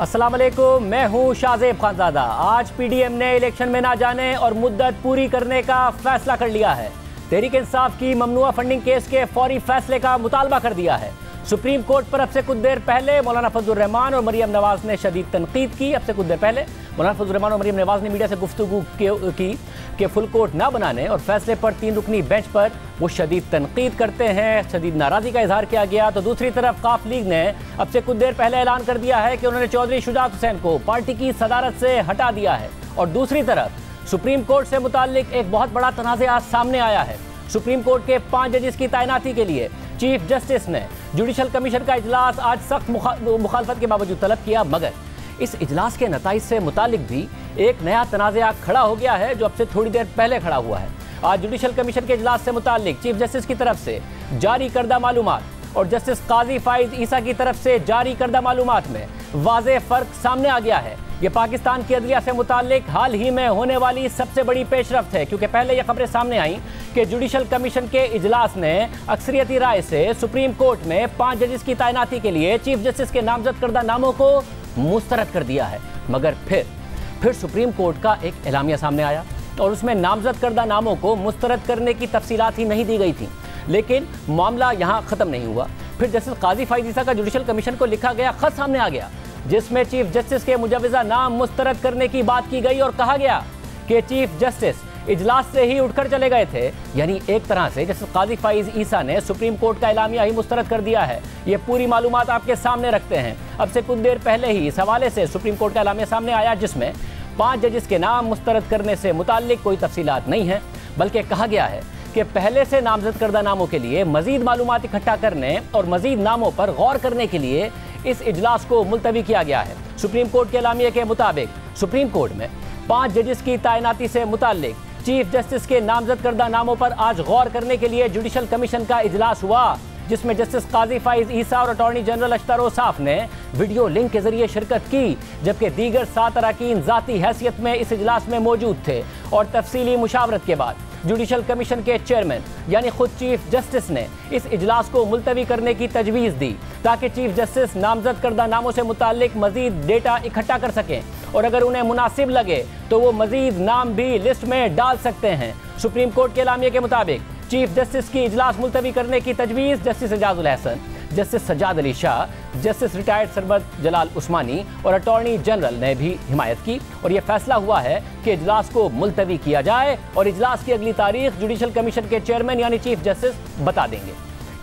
अस्सलाम वालेकुम, मैं हूं शाहजेब खानजादा। आज पीडीएम ने इलेक्शन में ना जाने और मुद्दत पूरी करने का फैसला कर लिया है। तहरीक इंसाफ की ममनुआ फंडिंग केस के फौरी फैसले का मुतालबा कर दिया है। सुप्रीम कोर्ट पर अब से कुछ देर पहले मौलाना फजलुर रहमान और मरियम नवाज ने शदीद तनकीद की। अब से कुछ देर पहले मौलाना फजलुर रहमान और मरियम नवाज ने मीडिया से गुफ्तगू की कि फुल कोर्ट ना बनाने और फैसले पर 3 रुकनी बेंच पर वो शदीद तनकीद करते हैं, शदीद नाराज़गी का इजहार किया गया। तो दूसरी तरफ काफ लीग ने अब से कुछ देर पहले ऐलान कर दिया है कि उन्होंने चौधरी शुजात हुसैन को पार्टी की सदारत से हटा दिया है। और दूसरी तरफ सुप्रीम कोर्ट से मुताल्लिक एक बहुत बड़ा तनाज़ा आज सामने आया है। सुप्रीम कोर्ट के 5 जजेस की तैनाती के लिए चीफ जस्टिस ने जुडिशल कमीशन का इजलास आज सख्त मुखालफत के बावजूद तलब किया, मगर इस इजलास के नताइज से मुतालिक भी एक नया तनाज़ा खड़ा हो गया है जो अब से थोड़ी देर पहले खड़ा हुआ है। आज जुडिशल कमीशन के इजलास से मुतालिक चीफ जस्टिस की तरफ से जारी करदा मालूमात और जस्टिस काजी फाइज ईसा की तरफ से जारी करदा मालूमात में वाज़ेह फ़र्क सामने आ गया है। ये पाकिस्तान की अदलिया से मुताल्लिक हाल ही में होने वाली सबसे बड़ी पेशरफ्त है, क्योंकि पहले ये खबरें सामने आई कि जुडिशल कमीशन के इजलास ने अक्सरियती राय से सुप्रीम कोर्ट में 5 जजेस की तैनाती के लिए चीफ जस्टिस के नामजद करदा नामों को मुस्तरद कर दिया है। मगर फिर सुप्रीम कोर्ट का एक एलामिया सामने आया और उसमें नामजद करदा नामों को मुस्तरद करने की तफसीलात ही नहीं दी गई थी। लेकिन मामला यहाँ ख़त्म नहीं हुआ। फिर जस्टिस काजी फाइज ईसा का जुडिशल कमीशन को लिखा गया खत सामने आ गया, जिसमें चीफ जस्टिस के मुजवज़ा नाम मुस्तरद करने की बात की गई और कहा गया कि चीफ जस्टिस इजलास से ही उठकर चले गए थे। यानी एक तरह से जस्टिस काजी फाइज ईसा ने सुप्रीम कोर्ट का एलामिया ही मुस्तरद कर दिया है। ये पूरी मालूमात आपके सामने रखते हैं। अब से कुछ देर पहले ही इस हवाले से सुप्रीम कोर्ट का एलामिया सामने आया, जिसमें 5 जजेस के नाम मुस्तरद करने से मुताल्लिक कोई तफसीलात नहीं है, बल्कि कहा गया है कि पहले से नामजद करदा नामों के लिए मजीद मालूमात इकट्ठा करने और मजीद नामों पर गौर करने के लिए इस इजलास को मुलतवी किया गया है। सुप्रीम कोर्ट के एलामिया के मुताबिक सुप्रीम कोर्ट में 5 जजेस की तैनाती से मुताल्लिक चीफ जस्टिस के नामजद करदा नामों पर आज गौर करने के लिए जुडिशल कमीशन का इजलास हुआ, जिसमें जस्टिस काजी फाइज ईसा और अटॉर्नी जनरल अख्तर औसाफ ने वीडियो लिंक के जरिए शिरकत की, जबकि दीगर 7 अरकान ज़ाती हैसियत में इस इजलास में मौजूद थे। और तफसीली मुशावरत के बाद जुडिशल कमीशन के चेयरमैन यानी खुद चीफ जस्टिस ने इस इजलास को मुलतवी करने की तजवीज़ दी, ताकि चीफ जस्टिस नामजद करदा नामों से मुताल्लिक मजीद डेटा इकट्ठा कर सकें और अगर उन्हें मुनासिब लगे तो वो मजीद नाम भी लिस्ट में डाल सकते हैं। सुप्रीम कोर्ट के एलामिया के मुताबिक चीफ जस्टिस की इजलास मुलतवी करने की तजवीज़ justice Ijazul Ahsan, justice Sajjad Ali Shah, justice retired Sarmad Jalal Usmani और अटॉर्नी जनरल ने भी हिमायत की। और यह फैसला हुआ है कि इजलास को मुलतवी किया जाए और इजलास की अगली तारीख जुडिशल कमीशन के चेयरमैन यानी चीफ जस्टिस बता देंगे।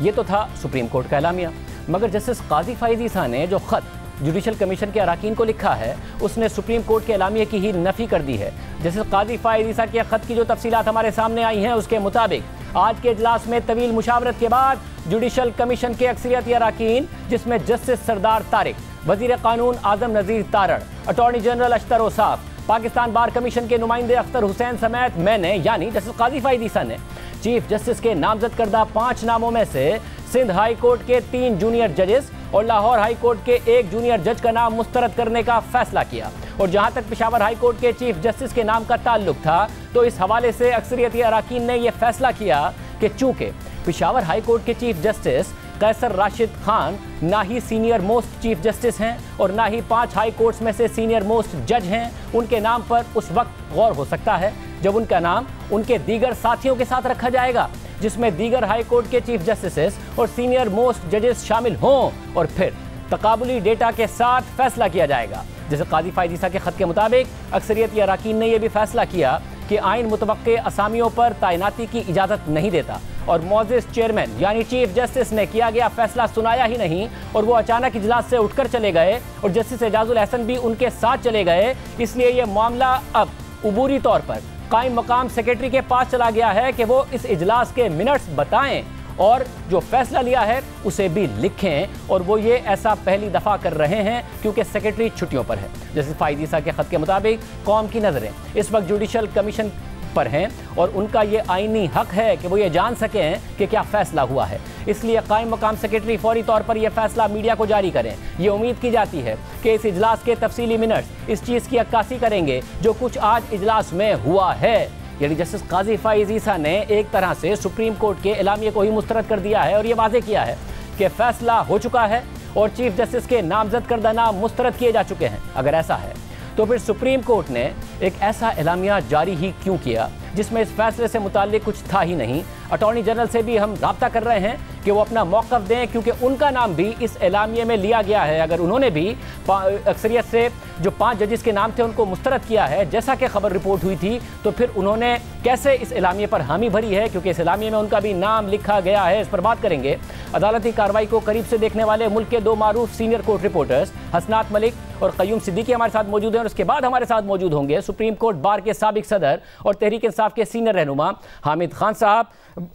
ये तो था सुप्रीम कोर्ट का एलामिया, मगर जस्टिस काजी फाइज ईसा ने जो ख़त जुडिशल कमीशन के अरकान को लिखा है उसने सुप्रीम कोर्ट के एलामिया की ही नफ़ी कर दी है। जस्टिस काजी फाइज ईसा के ख़त की जो तफसीलात हमारे सामने आई हैं उसके मुताबिक आज के इजलास में तवील मुशावरत के बाद जुडिशल कमीशन के अक्सरियती अरकान, जिसमें जस्टिस सरदार तारिक, वज़ीर कानून आज़म नज़ीर तारड़, अटॉर्नी जनरल अख्तर औसाफ, पाकिस्तान बार कमीशन के नुमाइंदे अख्तर हुसैन समेत मैंने यानी जस्टिस काजी फाइज ईसा ने चीफ जस्टिस के नामजद करदा 5 नामों में से सिंध हाई कोर्ट के 3 जूनियर जजेस और लाहौर हाई कोर्ट के 1 जूनियर जज का नाम मुस्तरद करने का फैसला किया। और जहां तक पेशावर हाई कोर्ट के चीफ जस्टिस के नाम का ताल्लुक था, तो इस हवाले से अक्सरियती अरकान ने यह फैसला किया कि चूंकि पेशावर हाई कोर्ट के चीफ जस्टिस कैसर राशिद खान ना ही सीनियर मोस्ट चीफ जस्टिस हैं और ना ही 5 हाई कोर्ट्स में से सीनियर मोस्ट जज हैं, उनके नाम पर उस वक्त गौर हो सकता है जब उनका नाम उनके दीगर साथियों के साथ रखा जाएगा, जिसमें दीगर हाई कोर्ट के चीफ जस्टिस और सीनियर मोस्ट जजेस शामिल हों, और फिर तकाबुली डेटा के साथ फैसला किया जाएगा। जैसे काजी फाइज ईसा के ख़त के मुताबिक अक्सरियती अरकान ने यह भी फैसला किया कि आइन मुतवक्के असामियों पर तैनाती की इजाज़त नहीं देता और मौजिज़ चेयरमैन यानी चीफ जस्टिस ने किया गया फैसला सुनाया ही नहीं और वो अचानक इजलास से उठकर चले गए और जस्टिस एजाजुल अहसन भी उनके साथ चले गए। इसलिए ये मामला अब उबूरी तौर पर कायम मकाम सेक्रेटरी के पास चला गया है कि वो इस इजलास के मिनट्स बताएं और जो फैसला लिया है उसे भी लिखें, और वो ये ऐसा पहली दफ़ा कर रहे हैं क्योंकि सेक्रेटरी छुट्टियों पर है। जैसे फाइज ईसा के ख़त के मुताबिक कौम की नज़रें इस वक्त जुडिशल कमीशन पर हैं और उनका ये आईनी हक है कि वो ये जान सकें कि क्या फ़ैसला हुआ है। इसलिए कायम मकाम सेक्रेटरी फौरी तौर पर यह फैसला मीडिया को जारी करें। ये उम्मीद की जाती है कि इस इजलास के तफसीली मिनट्स इस चीज़ की अक्कासी करेंगे जो कुछ आज इजलास में हुआ है। यानी जस्टिस काजी फाइज ईसा ने एक तरह से सुप्रीम कोर्ट के एलामिया को ही मुस्तरद कर दिया है और ये वाज़ेह किया है कि फैसला हो चुका है और चीफ जस्टिस के नामजद करदा नाम मुस्तरद किए जा चुके हैं? अगर ऐसा है तो फिर सुप्रीम कोर्ट ने एक ऐसा एलामिया जारी ही क्यों किया जिसमें इस फैसले से मुताल्लिक कुछ था ही नहीं? अटॉर्नी जनरल से भी हम राब्ता कर रहे हैं कि वो अपना मौक़िफ़ दें, क्योंकि उनका नाम भी इस एलामिया में लिया गया है। अगर उन्होंने भी अक्सरियत से जो 5 जजेस के नाम थे उनको मुस्तरद किया है, जैसा कि खबर रिपोर्ट हुई थी, तो फिर उन्होंने कैसे इस एलामिया पर हामी भरी है, क्योंकि इस एलामिया में उनका भी नाम लिखा गया है। इस पर बात करेंगे। अदालती कार्रवाई को करीब से देखने वाले मुल्क के 2 मारूफ सीनियर कोर्ट रिपोर्टर्स हसनात मलिक और क़य्यूम सिद्दीकी हमारे साथ मौजूद हैं, और उसके बाद हमारे साथ मौजूद होंगे सुप्रीम कोर्ट बार के साबिक सदर और तहरीक इंसाफ के सीनियर रहनुमा हामिद खान साहब।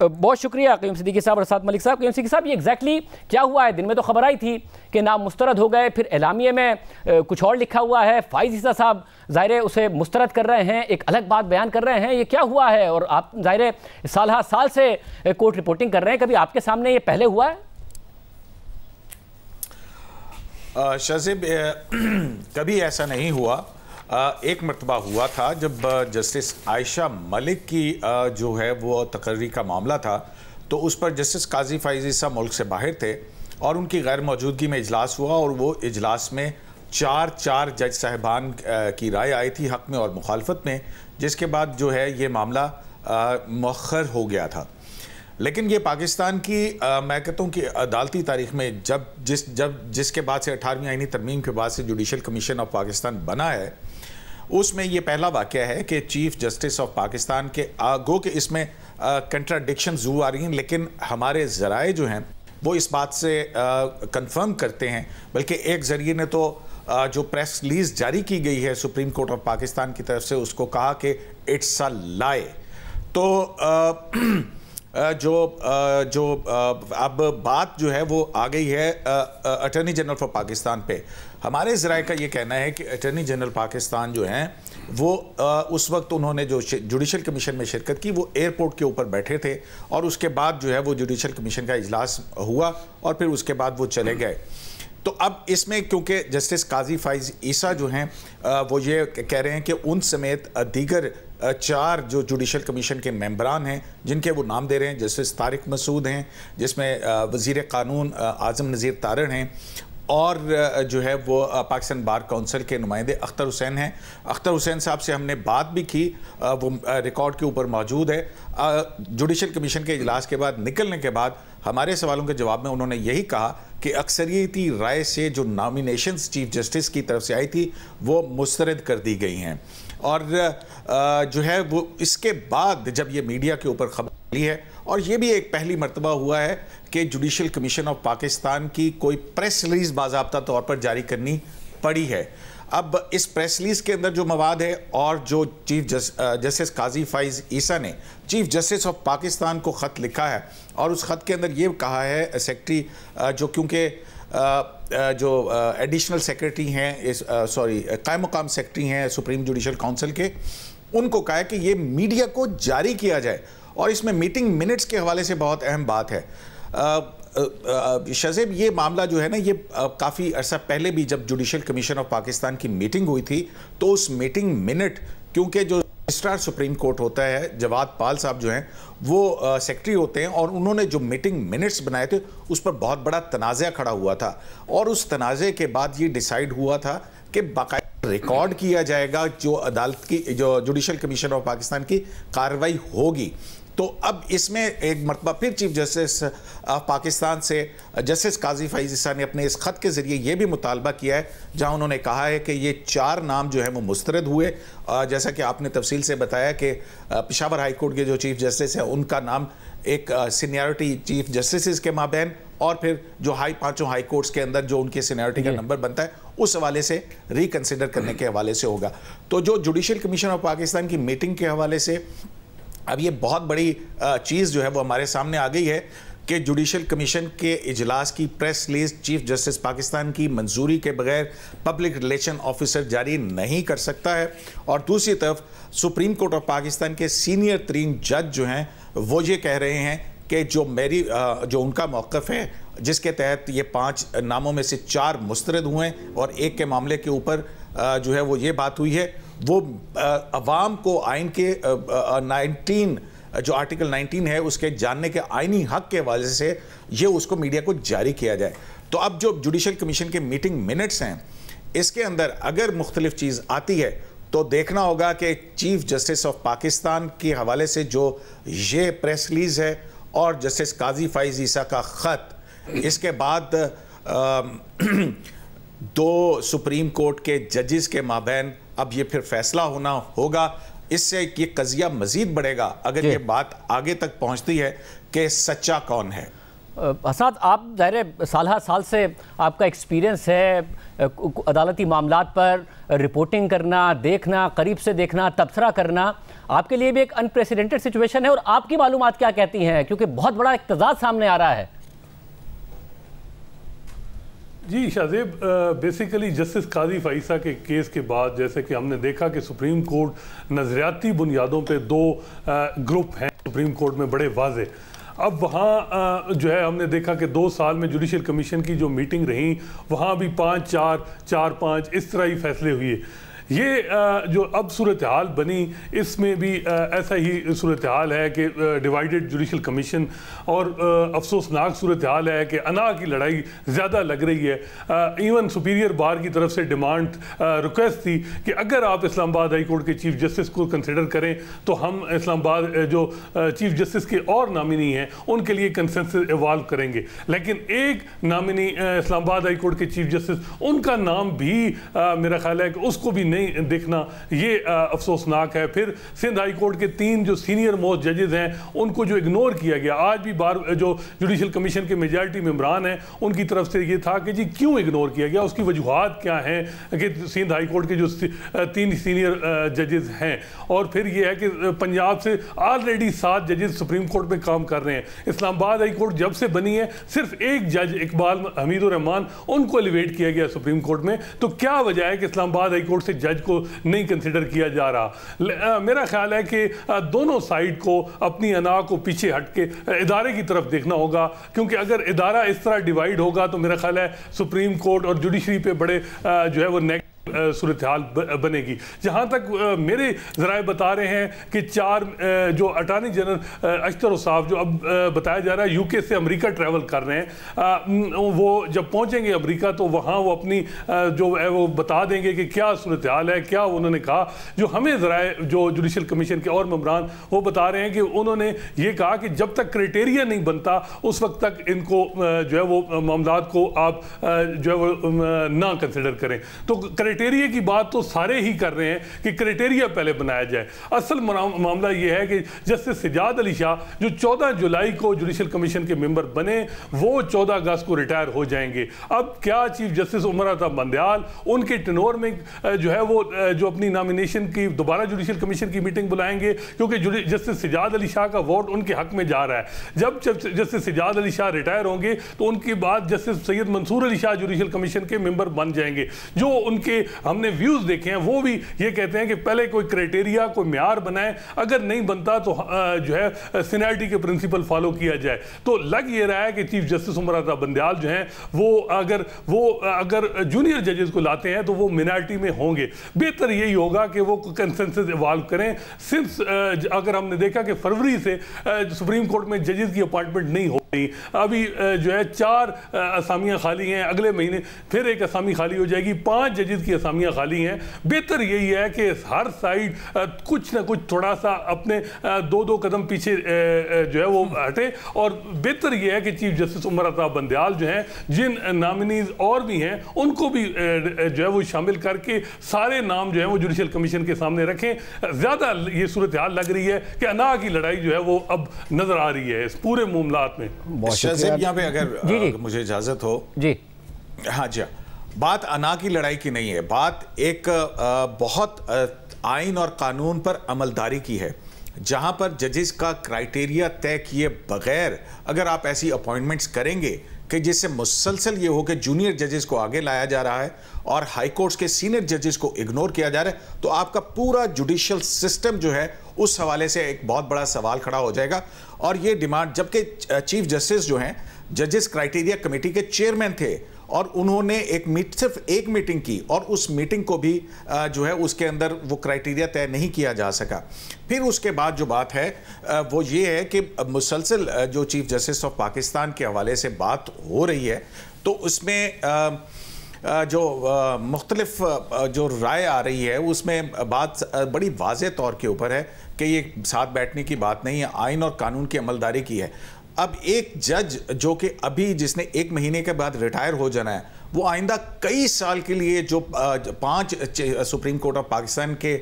बहुत शुक्रिया क़य्यूम सिद्दीकी साहब और साथ मलिक साहब। क़य्यूम सिद्दीकी साहब, ये एग्जैक्टली क्या हुआ है? दिन में तो खबर आई थी कि नाम मुस्तरद हो गए, फिर एलामिया में कुछ और लिखा हुआ है। फाइज ईसा साहब ज़ाहिर उसे मुस्तरद कर रहे हैं, एक अलग बात बयान कर रहे हैं। ये क्या हुआ है? और आप ज़ाहिर साल से कोर्ट रिपोर्टिंग कर रहे हैं, कभी आपके सामने ये पहले हुआ है? शाज़िब, कभी ऐसा नहीं हुआ। एक मरतबा हुआ था जब जस्टिस आयशा मलिक की जो है वो तकर्री का मामला था, तो उस पर जस्टिस काजी फाइज ईसा मुल्क से बाहर थे और उनकी गैर मौजूदगी में इजलास हुआ, और वो इजलास में 4 जज साहिबान की राय आई थी हक़ में और मुखालफत में, जिसके बाद जो है ये मामला मुअख्खर हो गया था। लेकिन ये पाकिस्तान की मैं कहता हूँ कि अदालती तारीख में जिसके बाद से 18वीं आईनी तरमीम के बाद से जुडिशल कमीशन ऑफ पाकिस्तान बना है, उसमें ये पहला वाक़या है कि चीफ जस्टिस ऑफ पाकिस्तान के गो के इसमें कंट्राडिक्शन ज़रूर आ रही हैं, लेकिन हमारे ज़राए जो हैं वो इस बात से कंफर्म करते हैं, बल्कि एक ज़रिए ने तो जो प्रेस रिलीज़ जारी की गई है सुप्रीम कोर्ट ऑफ पाकिस्तान की तरफ से, उसको कहा कि इट्स अ लाई। तो अब बात जो है वो आ गई है अटॉर्नी जनरल फॉर पाकिस्तान पे। हमारे ज़राए का ये कहना है कि अटॉर्नी जनरल पाकिस्तान जो हैं वो उस वक्त उन्होंने जो जुडिशल कमीशन में शिरकत की वो एयरपोर्ट के ऊपर बैठे थे, और उसके बाद जो है वो जुडिशल कमीशन का इजलास हुआ और फिर उसके बाद वो चले गए। तो अब इसमें क्योंकि जस्टिस काजी फाइज ईसा जो हैं वो ये कह रहे हैं कि उन समेत दीगर 4 जो जुडिशल कमीशन के मेंबरान हैं, जिनके वो नाम दे रहे हैं, जस्टिस तारिक मसूद हैं, जिसमें वज़ीर क़ानून आज़म नज़ीर तारण हैं, और जो है वो पाकिस्तान बार काउंसिल के नुमाइंदे अख्तर हुसैन हैं। अख्तर हुसैन साहब से हमने बात भी की, वो रिकॉर्ड के ऊपर मौजूद है। जुडिशल कमीशन के इजलास के बाद निकलने के बाद हमारे सवालों के जवाब में उन्होंने यही कहा कि अक्सरियती राय से जो नॉमिनेशंस चीफ जस्टिस की तरफ से आई थी वो मुस्तरद कर दी गई हैं, और जो है वो इसके बाद जब ये मीडिया के ऊपर खबर ली है, और ये भी एक पहली मरतबा हुआ है कि जुडिशल कमीशन ऑफ पाकिस्तान की कोई प्रेस रिलीज़ बाज़ाब्ता तौर पर जारी करनी पड़ी है। अब इस प्रेस रिलीज़ के अंदर जो मवाद है, और जो चीफ जस्टिस काजी फाइज ईसा ने चीफ जस्टिस ऑफ पाकिस्तान को ख़त लिखा है, और उस ख़त के अंदर ये कहा है सेक्रेटरी जो क्योंकि जो एडिशनल सेक्रेटरी हैं, कायम मुकाम सेक्रेटरी हैं सुप्रीम जुडिशल काउंसिल के, उनको कहा है कि ये मीडिया को जारी किया जाए, और इसमें मीटिंग मिनट्स के हवाले से बहुत अहम बात है। शज़ेब, ये मामला जो है ना, ये काफ़ी अर्सा पहले भी जब जुडिशल कमीशन ऑफ पाकिस्तान की मीटिंग हुई थी, तो उस मीटिंग मिनट, क्योंकि जो रजिस्ट्रार सुप्रीम कोर्ट होता है जवाद पाल साहब जो हैं वो सेक्रेटरी होते हैं, और उन्होंने जो मीटिंग मिनट्स बनाए थे उस पर बहुत बड़ा तनाज़ा खड़ा हुआ था, और उस तनाज़े के बाद ये डिसाइड हुआ था कि बाकायदा रिकॉर्ड किया जाएगा जो अदालत की, जो जुडिशल कमीशन ऑफ पाकिस्तान की कार्रवाई होगी। तो अब इसमें एक मरतबा फिर चीफ जस्टिस पाकिस्तान से जस्टिस काजी फाइज ईसा ने अपने इस ख़त के ज़रिए ये भी मुतालबा किया है, जहां उन्होंने कहा है कि ये 4 नाम जो है वो मुस्तरद हुए। जैसा कि आपने तफसील से बताया कि पेशावर हाई कोर्ट के जो चीफ जस्टिस हैं उनका नाम एक सीनियरिटी चीफ जस्टिस के माबैन, और फिर जो 5 हाई कोर्ट्स के अंदर जो उनके सीनियरिटी का नंबर बनता है उस हवाले से रिकन्सिडर करने के हवाले से होगा। तो जो जुडिशल कमीशन ऑफ पाकिस्तान की मीटिंग के हवाले से अब ये बहुत बड़ी चीज़ जो है वो हमारे सामने आ गई है कि जुडिशल कमीशन के इजलास की press release chief justice Pakistan की मंजूरी के बगैर पब्लिक रिलेशन ऑफिसर जारी नहीं कर सकता है, और दूसरी तरफ सुप्रीम कोर्ट ऑफ पाकिस्तान के सीनियर तरीन जज जो हैं वो ये कह रहे हैं कि जो उनका मौक़िफ़ है, जिसके तहत ये 5 नामों में से 4 मुस्तरद हुए और एक के मामले के ऊपर जो है वो ये बात हुई है, वो अवाम को आइन के 19 जो आर्टिकल 19 है उसके जानने के आइनी हक के हवाले से ये उसको मीडिया को जारी किया जाए। तो अब जो जुडिशल कमीशन के मीटिंग मिनट्स हैं, इसके अंदर अगर मुख्तलिफ चीज़ आती है तो देखना होगा कि चीफ जस्टिस ऑफ पाकिस्तान के हवाले से जो ये प्रेस रिलीज है और जस्टिस काजी फाइज ईसा का ख़त, इसके बाद दो सुप्रीम कोर्ट के जजेस के माबैन अब ये फिर फैसला होना होगा। इससे ये कज़िया मजीद बढ़ेगा अगर ये बात आगे तक पहुंचती है कि सच्चा कौन है। हसनात, आप ज़ाहिर साल से आपका एक्सपीरियंस है अदालती मामलात पर रिपोर्टिंग करना, देखना, करीब से देखना, तबसरा करना, आपके लिए भी एक अनप्रेसिडेंटेड सिचुएशन है। और आपकी मालूमात क्या कहती हैं, क्योंकि बहुत बड़ा इख्तिजाज सामने आ रहा है। जी शाहजेब, बेसिकली जस्टिस काजी फाइसा के केस के बाद जैसे कि हमने देखा कि सुप्रीम कोर्ट नज़रियाती बुनियादों पे दो ग्रुप हैं सुप्रीम कोर्ट में बड़े वाज़े। अब वहाँ जो है हमने देखा कि 2 साल में जुडिशल कमीशन की जो मीटिंग रही वहाँ भी 5-4, 4-5 इस तरह ही फैसले हुए। ये जो अब सूरत हाल बनी इसमें भी ऐसा ही सूरत हाल है कि डिवाइडेड जुडिशल कमीशन, और अफसोसनाक सूरत हाल है कि अना की लड़ाई ज़्यादा लग रही है। इवन सुपीरियर बार की तरफ से डिमांड रिक्वेस्ट थी कि अगर आप इस्लामाबाद हाई कोर्ट के चीफ जस्टिस को कंसिडर करें तो हम इस्लामाबाद जो चीफ जस्टिस के और नामिनी हैं उनके लिए कंसेंसस इवाल्व करेंगे। लेकिन एक नामिनी इस्लामाबाद हाई कोर्ट के चीफ जस्टिस, उनका नाम भी मेरा ख्याल है कि उसको भी नहीं देखना, ये अफसोसनाक है। फिर सिंध हाई कोर्ट के 3 जो सीनियर मोस्ट जजेस हैं उनको जो इग्नोर किया गया। आज भी बार जो जुडिशल कमीशन के मेजॉरिटी मेंबरान हैं उनकी तरफ से ये था कि जी क्यों इग्नोर किया गया, उसकी वजूहात क्या हैं कि सिंध हाई कोर्ट के जो 3 सीनियर जजेस हैं। और फिर ये है कि पंजाब से ऑलरेडी 7 जजेस सुप्रीम कोर्ट में काम कर रहे हैं। इस्लामाबाद हाई कोर्ट जब से बनी है सिर्फ एक जज इकबाल हमीदुर रहमान, उनको एलिवेट किया गया सुप्रीम कोर्ट में। तो क्या वजह है कि इस्लामाबाद हाई कोर्ट से जज को नहीं कंसिडर किया जा रहा? मेरा ख्याल है कि दोनों साइड को अपनी अना को पीछे हट के इदारे की तरफ देखना होगा, क्योंकि अगर इदारा इस तरह डिवाइड होगा तो मेरा ख्याल है सुप्रीम कोर्ट और जुडिशरी पे बड़े जो है वो नेगेटिव सूरत हाल बनेगी। जहाँ तक मेरे ज़राए बता रहे हैं कि 4 जो अटॉर्नी जनरल अख्तर साहब जो अब बताया जा रहा है यूके से अमेरिका ट्रैवल कर रहे हैं, वो जब पहुँचेंगे अमेरिका तो वहाँ वो अपनी जो है वो बता देंगे कि क्या सूरत हाल है, क्या उन्होंने कहा। जो हमें ज़राए जो जुडिशल कमीशन के और मेंबरान वो बता रहे हैं कि उन्होंने ये कहा कि जब तक क्राइटेरिया नहीं बनता उस वक्त तक इनको जो है वो मामलात को आप जो है वो ना कंसिडर करें। तो क्राइटेरिया की बात तो सारे ही कर रहे हैं कि क्राइटेरिया पहले बनाया जाए। असल मामला यह है कि जस्टिस सिजाद अली शाह जो 14 जुलाई को जुडिशल कमीशन के मेंबर बने वो 14 अगस्त को रिटायर हो जाएंगे। अब क्या चीफ जस्टिस उमर अता बंदयाल उनके टेनोर में जो है वो जो अपनी नॉमिनेशन की दोबारा जुडिशल कमीशन की मीटिंग बुलाएंगे, क्योंकि जस्टिस सिजाद अली शाह का वोट उनके हक में जा रहा है। जब जस्टिस सिजाद अली शाह रिटायर होंगे तो उनके बाद justice Syed Mansoor Ali Shah judicial commission के मेंबर बन जाएंगे। जो उनके हमने व्यूज देखे हैं वो भी ये कहते हैं कि पहले कोई क्राइटेरिया, कोई म्यार बनाए, अगर नहीं बनता तो जो है सीनियरिटी के प्रिंसिपल फॉलो किया जाए। तो लग ये रहा है कि चीफ जस्टिस उमर अता बंदयाल जो हैं वो अगर जूनियर जजेस को लाते हैं तो वो मिनॉरिटी में होंगे। बेहतर यही होगा कि वो कंसेंसस इवॉल्व करें। सिंस अगर हमने देखा कि फरवरी से सुप्रीम कोर्ट में जजेस की अपॉइंटमेंट नहीं हो रही, अभी जो है 4 असामियाँ खाली हैं, अगले महीने फिर एक असामी खाली हो जाएगी, 5 जजेस की असामियाँ खाली हैं। बेहतर यही है कि हर साइड कुछ ना कुछ थोड़ा सा अपने 2-2 कदम पीछे जो है वो हटे। और बेहतर यह है कि चीफ जस्टिस उमर अता बंदयाल जो हैं, जिन नॉमिनीज और भी हैं उनको भी जो है वो शामिल करके सारे नाम जो है वो जुडिशल कमीशन के सामने रखें। ज़्यादा ये सूरत हाल लग रही है कि अना की लड़ाई जो है वो अब नजर आ रही है इस पूरे मामलात में। यहाँ पे अगर मुझे इजाजत हो जी। हाँ जी, बात अना की लड़ाई की नहीं है, बात एक बहुत आइन और कानून पर अमलदारी की है, जहां पर जजेस का क्राइटेरिया तय किए बगैर अगर आप ऐसी अपॉइंटमेंट्स करेंगे कि जिससे मुसलसल ये हो कि जूनियर जजेस को आगे लाया जा रहा है और हाई कोर्ट्स के सीनियर जजेस को इग्नोर किया जा रहा है, तो आपका पूरा जुडिशियल सिस्टम जो है उस हवाले से एक बहुत बड़ा सवाल खड़ा हो जाएगा। और ये डिमांड, जबकि चीफ जस्टिस जो हैं जजेस क्राइटेरिया कमेटी के चेयरमैन थे और उन्होंने सिर्फ एक मीटिंग की और उस मीटिंग को भी जो है उसके अंदर वो क्राइटेरिया तय नहीं किया जा सका। फिर उसके बाद जो बात है वो ये है कि मुसलसल जो चीफ जस्टिस ऑफ पाकिस्तान के हवाले से बात हो रही है, तो उसमें जो मुख्तलिफ जो राय आ रही है उसमें बात बड़ी वाज़ेह तौर के ऊपर है कि ये साथ बैठने की बात नहीं है, आइन और कानून की अमलदारी की है। अब एक जज जो कि अभी जिसने 1 महीने के बाद रिटायर हो जाना है, वो आइंदा कई साल के लिए जो 5 सुप्रीम कोर्ट ऑफ पाकिस्तान के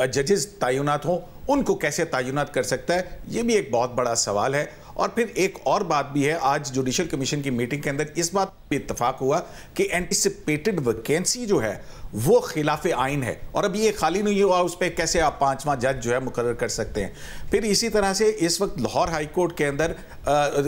जजेस तैनात हों, उनको कैसे तैनात कर सकता है, ये भी एक बहुत बड़ा सवाल है। और फिर एक और बात भी है, आज जुडिशल कमीशन की मीटिंग के अंदर इस बात पे इत्तफाक हुआ कि एंटिसिपेटेड वैकेंसी जो है वो खिलाफ आइन है, और अब ये खाली नहीं हुआ, उस पर कैसे आप 5वां जज जो है मुकर्रर कर सकते हैं। फिर इसी तरह से इस वक्त लाहौर हाई कोर्ट के अंदर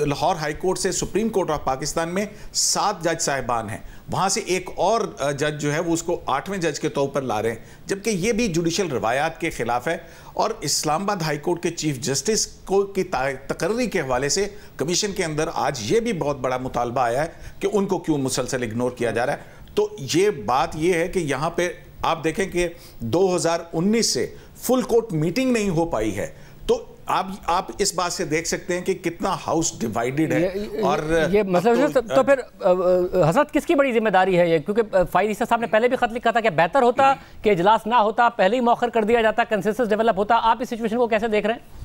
लाहौर हाई कोर्ट से सुप्रीम कोर्ट ऑफ पाकिस्तान में 7 जज साहिबान हैं, वहाँ से एक और जज जो है वो उसको 8वें जज के तौर पर ला रहे हैं, जबकि ये भी जुडिशल रवायात के खिलाफ है। और इस्लामाबाद हाई कोर्ट के चीफ जस्टिस को की तकर्री के हवाले से कमीशन के अंदर आज ये भी बहुत बड़ा मुतालबा आया है कि उनको क्यों मुसलसल इग्नोर किया जा रहा है। तो ये बात ये है कि यहाँ पे आप देखें कि 2019 से फुल कोर्ट मीटिंग नहीं हो पाई है, तो आप इस बात से देख सकते हैं कि कितना हाउस डिवाइडेड है। और ये मतलब तो फिर हजरत किसकी बड़ी जिम्मेदारी है ये? क्योंकि फाइज ईसा साहब ने पहले भी खत लिखा था कि बेहतर होता कि इजलास ना होता, पहले ही मौखर कर दिया जाता, कंसेंसस डेवलप होता। आप इस सिचुएशन को कैसे देख रहे हैं?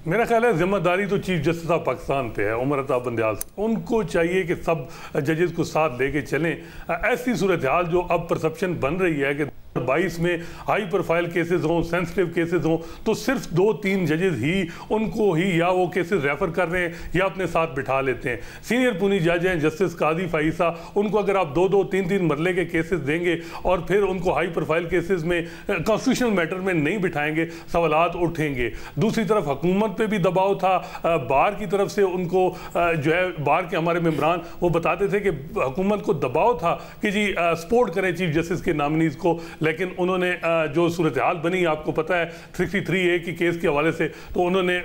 मेरा ख्याल है जिम्मेदारी तो चीफ जस्टिस ऑफ पाकिस्तान पे है, उमर अता बंदयाल। उनको चाहिए कि सब जजेस को साथ लेके चलें। ऐसी सूरत हाल जो अब परसेप्शन बन रही है कि 22 में हाई प्रोफाइल केसेस हों, सेंसिटिव केसेस हों, तो सिर्फ 2-3 जजेस ही उनको ही या वो केसेस रेफर कर रहे हैं या अपने साथ बिठा लेते हैं। सीनियर पुनी जज हैं जस्टिस कादी फाइसा, उनको अगर आप 2-2, 3-3 मरले के केसेस देंगे और फिर उनको हाई प्रोफाइल केसेस में कॉन्स्टिट्यूशनल मैटर में नहीं बिठाएंगे, सवालात उठेंगे। दूसरी तरफ हुकूमत पे भी दबाव था, बार की तरफ से उनको जो है बार के हमारे मेंबरान वो बताते थे कि हुकूमत को दबाव था कि जी सपोर्ट करें चीफ जस्टिस के नॉमिनीज को, लेकिन उन्होंने जो सूरत हाल बनी आपको पता है 363A की केस के हवाले से, तो उन्होंने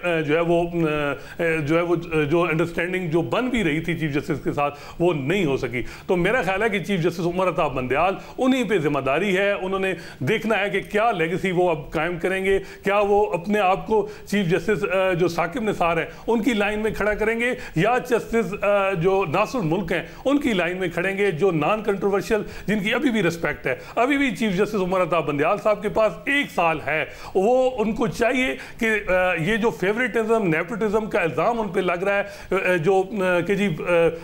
जो अंडरस्टैंडिंग जो बन भी रही थी चीफ जस्टिस के साथ वो नहीं हो सकी। तो मेरा ख्याल है कि चीफ जस्टिस उमर अता बंदयाल उन्हीं पे जिम्मेदारी है, उन्होंने देखना है कि क्या लेगेसी वो अब कायम करेंगे, क्या वो अपने आप को चीफ जस्टिस जो साकिब निसार है उनकी लाइन में खड़ा करेंगे या जस्टिस जो नासिर मुल्क हैं उनकी लाइन में खड़ेंगे, जो नॉन कंट्रोवर्शियल जिनकी अभी भी रिस्पेक्ट है। अभी भी चीफ जस्टिस उमर अता बंदयाल साहब के पास 1 साल है, वो उनको चाहिए कि ये जो फेवरेटिज्म नेपोटिज्म का इल्जाम उन पे लग रहा है, जो कि जी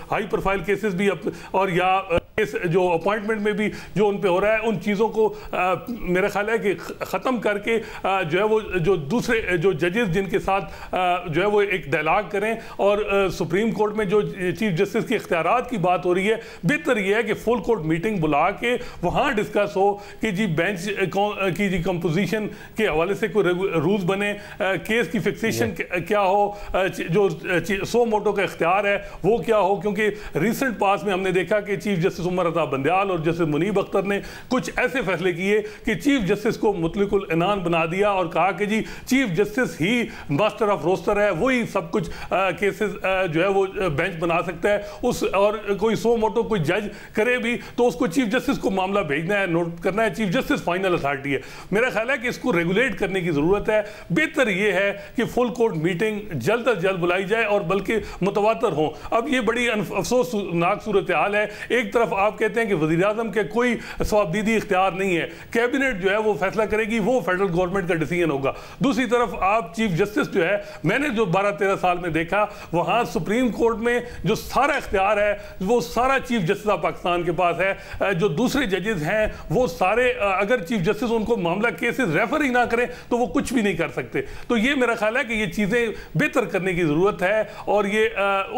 हाई प्रोफाइल केसेस भी और या जो अपॉइंटमेंट में भी जो उन पे हो रहा है, उन चीज़ों को मेरा ख्याल है कि ख़त्म करके जो है वो जो दूसरे जो जजेस जिनके साथ जो है वो एक डायलॉग करें। और सुप्रीम कोर्ट में जो चीफ जस्टिस के इख्तियारात की बात हो रही है, बेहतर ये है कि फुल कोर्ट मीटिंग बुला के वहाँ डिस्कस हो कि जी बेंच की जी कंपोजिशन के हवाले से कोई रूल्स बने, केस की फिक्सेशन क्या हो, जो सो मोटो का इख्तियार है वो क्या हो। क्योंकि रिसेंट पास में हमने देखा कि चीफ जस्टिस उमर अता बंदयाल और जस्टिस मुनीब अख्तर ने कुछ ऐसे फैसले किए कि चीफ जस्टिस को मुतलकुल इनान बना दिया और कहा कि जी चीफ जस्टिस ही मास्टर ऑफ रोस्टर है, वही सब कुछ केसेस जो है वो बेंच बना सकता है। उस और कोई सो मोटो कोई जज करे भी तो उसको चीफ जस्टिस को मामला भेजना है, नोट करना है, चीफ जस्टिस फाइनल अथॉरिटी है। मेरा ख्याल है कि इसको रेगुलेट करने की जरूरत है। बेहतर यह है कि फुल कोर्ट मीटिंग जल्द अज जल्द बुलाई जाए और बल्कि मुतवातर हो। अब ये बड़ी अफसोसनाक सूरत हाल है, एक तरफ आप कहते हैं कि वज़ीर आज़म के कोई सवाबदीदी इख्तियार नहीं है, कैबिनेट जो है वो फैसला करेगी, वो फेडरल गवर्नमेंट का डिसीजन होगा। दूसरी तरफ आप चीफ जस्टिस जो है, मैंने जो 12-13 साल में देखा वहाँ सुप्रीम कोर्ट में जो सारा इख्तियार है वो सारा चीफ जस्टिस ऑफ पाकिस्तान के पास है। जो दूसरे जजेस हैं वो सारे अगर चीफ जस्टिस उनको मामला केसेस रेफर ही ना करें तो वो कुछ भी नहीं कर सकते। तो ये मेरा ख्याल है कि ये चीज़ें बेहतर करने की ज़रूरत है और ये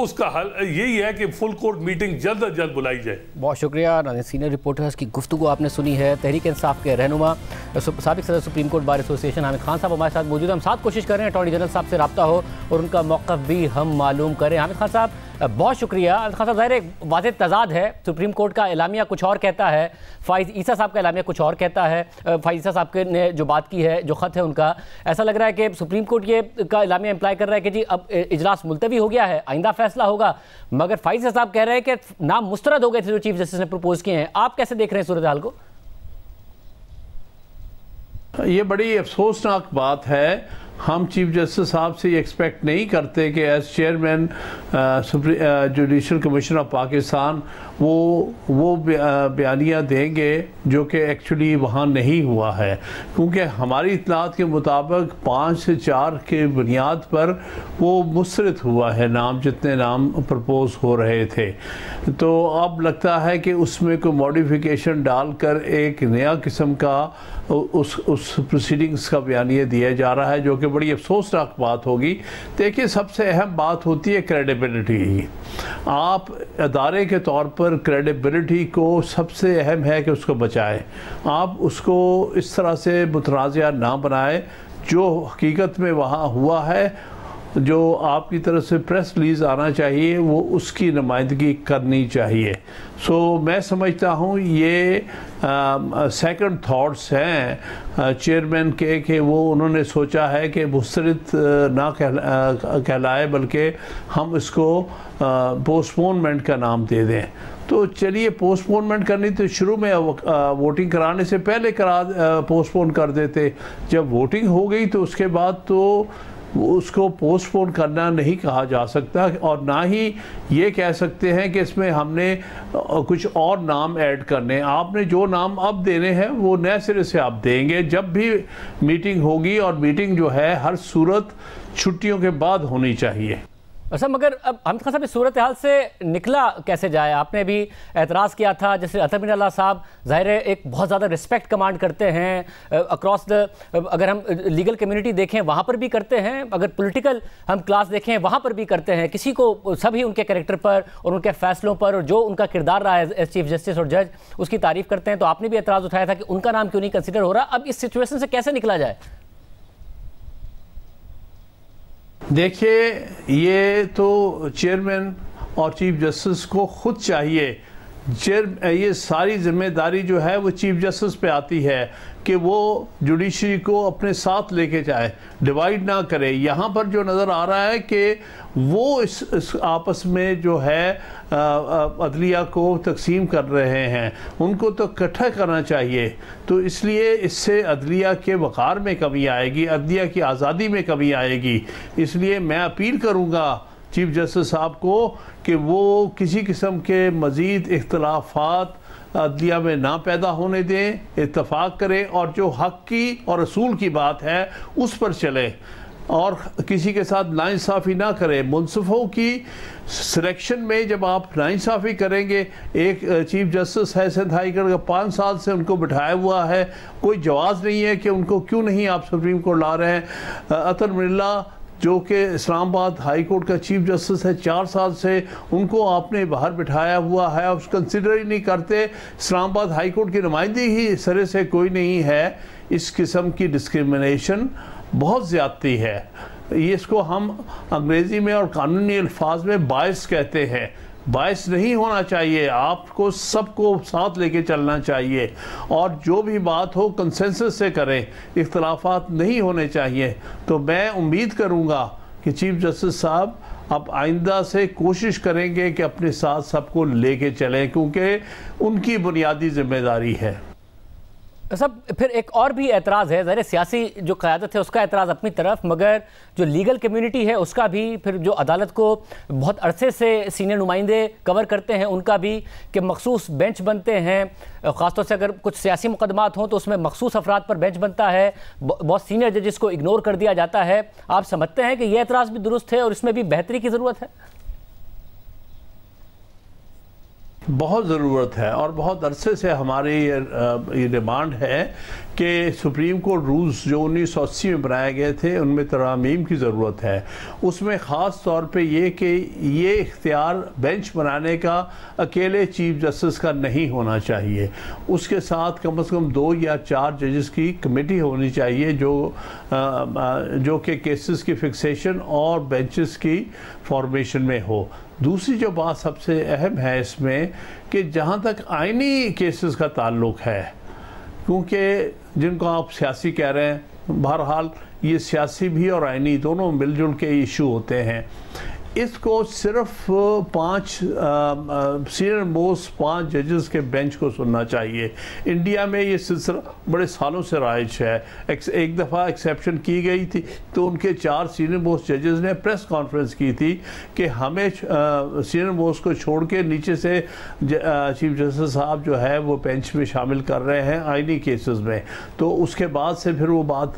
उसका हल यही है कि फुल कोर्ट मीटिंग जल्द अज जल्द बुलाई जाए। बहुत शुक्रिया। सीनियर रिपोर्टर्स की गुफ्तगू आपने सुनी है। तहरीक इंसाफ के रहनुमा साबिक सदर supreme court bar association Hamid Khan साहब हमारे साथ मौजूद हैं। हम साथ कोशिश कर रहे हैं अटॉर्नी जनरल साहब से रब्ता हो और उनका मौक़िफ़ भी हम मालूम करें। हामिद खान साहब बहुत शुक्रिया। हामिद खान साहब ज़ाहिर एक वाज़ेह तज़ाद है, सुप्रीम कोर्ट का एलामिया कुछ और कहता है, फाइज ईसा साहब का एलामिया कुछ और कहता है। फाइज ईसा साहब के ने जो बात की है, जो ख़त है उनका, ऐसा लग रहा है कि सुप्रीम कोर्ट ये का एलामिया इम्प्लाई कर रहा है कि जी अब इजलास मुलतवी हो गया है, आइंदा फैसला होगा, मगर फाइज ईसा साहब कह रहे हैं कि नाम मुस्तरद हो गए थे जो चीफ जस्टिस ने प्रपोज किए हैं। आप कैसे देख रहे हैं सूरत हाल को? ये बड़ी अफसोसनाक बात है हम चीफ जस्टिस साहब से ये एक्सपेक्ट नहीं करते कि as chairman judicial commission of Pakistan वो बयानियाँ देंगे जो कि एक्चुअली वहाँ नहीं हुआ है, क्योंकि हमारी इत्तलात के मुताबिक 5 से 4 के बुनियाद पर वो मुस्तरद हुआ है नाम, जितने नाम प्रपोज हो रहे थे। तो अब लगता है कि उसमें कोई मॉडिफिकेशन डालकर एक नया किस्म का उस प्रोसीडिंग्स का बयानिया दिया जा रहा है, जो कि बड़ी अफसोसनाक बात होगी। देखिए, सबसे अहम बात होती है क्रेडिबिलिटी। आप अदारे के तौर पर क्रेडिबिलिटी को सबसे अहम है कि उसको बचाएं। आप उसको इस तरह से मुतनाज़ा ना बनाएं जो हकीकत में वहाँ हुआ है। जो आपकी तरफ से प्रेस रिलीज़ आना चाहिए वो उसकी नुमाइंदगी करनी चाहिए। सो मैं समझता हूँ ये सेकंड थॉट्स हैं चेयरमैन के कि वो उन्होंने सोचा है कि मुस्तरद ना कहलाए बल्कि हम इसको पोस्टपोनमेंट का नाम दे दें। तो चलिए, पोस्टपोनमेंट करनी तो शुरू में वोटिंग कराने से पहले पोस्टपोन कर देते। जब वोटिंग हो गई तो उसके बाद तो उसको पोस्टपोन करना नहीं कहा जा सकता, और ना ही ये कह सकते हैं कि इसमें हमने कुछ और नाम ऐड करने। आपने जो नाम अब देने हैं वो नए सिरे से आप देंगे जब भी मीटिंग होगी, और मीटिंग जो है हर सूरत छुट्टियों के बाद होनी चाहिए। अच्छा, मगर अब अहमद खान साहब इस सूरत हाल से निकला कैसे जाए? आपने भी एतराज़ किया था, जैसे अतर बिन अल्लाह साहब ज़ाहिर है एक बहुत ज़्यादा रिस्पेक्ट कमांड करते हैं अक्रॉस द, अगर हम लीगल कम्युनिटी देखें वहाँ पर भी करते हैं, अगर पॉलिटिकल हम क्लास देखें वहाँ पर भी करते हैं। किसी को सभी उनके कैरेक्टर पर और उनके फैसलों पर और जो उनका किरदार रहा है एज चीफ जस्टिस और जज, उसकी तारीफ़ करते हैं। तो आपने भी एतराज़ उठाया था कि उनका नाम क्यों नहीं कंसिडर हो रहा। अब इस सिचुएशन से कैसे निकला जाए? देखिए, ये तो चेयरमैन और चीफ जस्टिस को खुद चाहिए। ये सारी जिम्मेदारी जो है वो चीफ जस्टिस पे आती है कि वो जुडिशरी को अपने साथ लेके जाए, डिवाइड ना करे। यहाँ पर जो नज़र आ रहा है कि वो इस आपस में जो है अदलिया को तकसीम कर रहे हैं, उनको तो इकट्ठा करना चाहिए। तो इसलिए इससे अदलिया के वक़ार में कमी आएगी, अदलिया की आज़ादी में कमी आएगी। इसलिए मैं अपील करूँगा चीफ जस्टिस साहब को कि वो किसी किस्म के मज़ीद इख्तलाफात अदलिया में ना पैदा होने दें, इत्तफाक करें और जो हक़ की और असूल की बात है उस पर चले और किसी के साथ नाइंसाफ़ी ना करें। मुनसिफ़ों की सिलेक्शन में जब आप नाइंसाफ़ी करेंगे, एक चीफ जस्टिस है सिंध हाई कोर्ट का, 5 साल से उनको बिठाया हुआ है, कोई जवाज़ नहीं है कि उनको क्यों नहीं आप सुप्रीम कोर्ट ला रहे हैं। अतर मिल्ला जो कि इस्लामाबाद हाई कोर्ट का चीफ जस्टिस है, 4 साल से उनको आपने बाहर बिठाया हुआ है, उस कंसिडर ही नहीं करते। इस्लामाबाद हाई कोर्ट की नुमाइंदगी ही सिरे से कोई नहीं है। इस किस्म की डिस्क्रिमिनेशन बहुत ज़्यादती है। ये इसको हम अंग्रेज़ी में और कानूनी अल्फाज में बायस कहते हैं। बायस नहीं होना चाहिए, आपको सबको साथ लेके चलना चाहिए और जो भी बात हो कंसेंसस से करें, इख्तलाफात नहीं होने चाहिए। तो मैं उम्मीद करूँगा कि चीफ जस्टिस साहब अब आइंदा से कोशिश करेंगे कि अपने साथ सबको लेके चलें, क्योंकि उनकी बुनियादी जिम्मेदारी है। सब फिर एक और भी एतराज़ है, ज़ाहिर सियासी जो क़यादत है उसका एतराज़ अपनी तरफ, मगर जो लीगल कम्युनिटी है उसका भी, फिर जो अदालत को बहुत अरसे से सीनियर नुमाइंदे कवर करते हैं उनका भी, कि मखसूस बेंच बनते हैं। ख़ासतौर से अगर कुछ सियासी मुकदमात हों तो उसमें मखसूस अफराद पर बेंच बनता है, बहुत सीनियर जजेस को इग्नोर कर दिया जाता है। आप समझते हैं कि यह एतराज़ भी दुरुस्त है और इसमें भी बेहतरी की ज़रूरत है? बहुत ज़रूरत है और बहुत अरसे से हमारी ये डिमांड है कि सुप्रीम कोर्ट रूल्स जो 1980 में बनाए गए थे उनमें तरमीम की ज़रूरत है। उसमें ख़ास तौर पे ये कि ये इख्तियार बेंच बनाने का अकेले चीफ जस्टिस का नहीं होना चाहिए, उसके साथ कम से कम 2 या 4 जजेस की कमेटी होनी चाहिए जो कि केसेस की फिक्सेशन और बेंचेस की फॉर्मेशन में हो। दूसरी जो बात सबसे अहम है इसमें कि जहाँ तक आइनी केसेस का ताल्लुक़ है, क्योंकि जिनको आप सियासी कह रहे हैं, बहरहाल ये सियासी भी और आइनी दोनों मिलजुल के इशू होते हैं। इसको सिर्फ 5 सीनियर मोस्ट 5 जजेस के बेंच को सुनना चाहिए। इंडिया में ये सिलसिला बड़े सालों से राइज है। एक दफ़ा एक्सेप्शन की गई थी तो उनके 4 सीनियर मोस्ट जजेस ने प्रेस कॉन्फ्रेंस की थी कि हमें सीनियर मोस्ट को छोड़ के नीचे से चीफ जस्टिस साहब जो है वो बेंच में शामिल कर रहे हैं आईनी केसेस में। तो उसके बाद से फिर वो बात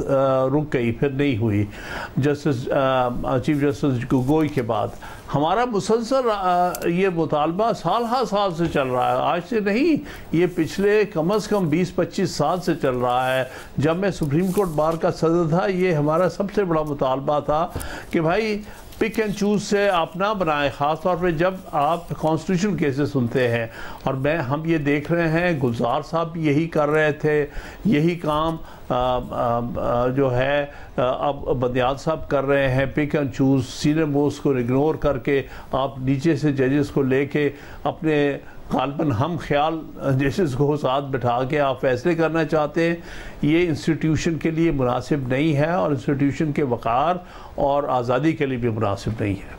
रुक गई, फिर नहीं हुई जस्टिस चीफ जस्टिस गोगोई के बाद। हमारा मुसलसल ये मुतालबा साल से चल रहा है, आज से नहीं, ये पिछले कम से कम 20-25 साल से चल रहा है। जब मैं सुप्रीम कोर्ट बार का सदर था ये हमारा सबसे बड़ा मुतालबा था कि भाई पिक एंड चूज से आप ना बनाएं, ख़ासतौर पे जब आप कॉन्स्टिट्यूशन केसेस सुनते हैं। और हम ये देख रहे हैं गुलजार साहब भी यही कर रहे थे, यही काम जो है अब बंदियाल साहब कर रहे हैं। Pick and choose, senior most को इग्नोर करके आप नीचे से जजेस को लेके अपने गालबन हम ख्याल जजेस को साथ बिठा के आप फैसले करना चाहते हैं। ये इंस्टीट्यूशन के लिए मुनासिब नहीं है और इंस्टीट्यूशन के वक़ार और आज़ादी के लिए भी मुनासिब नहीं है।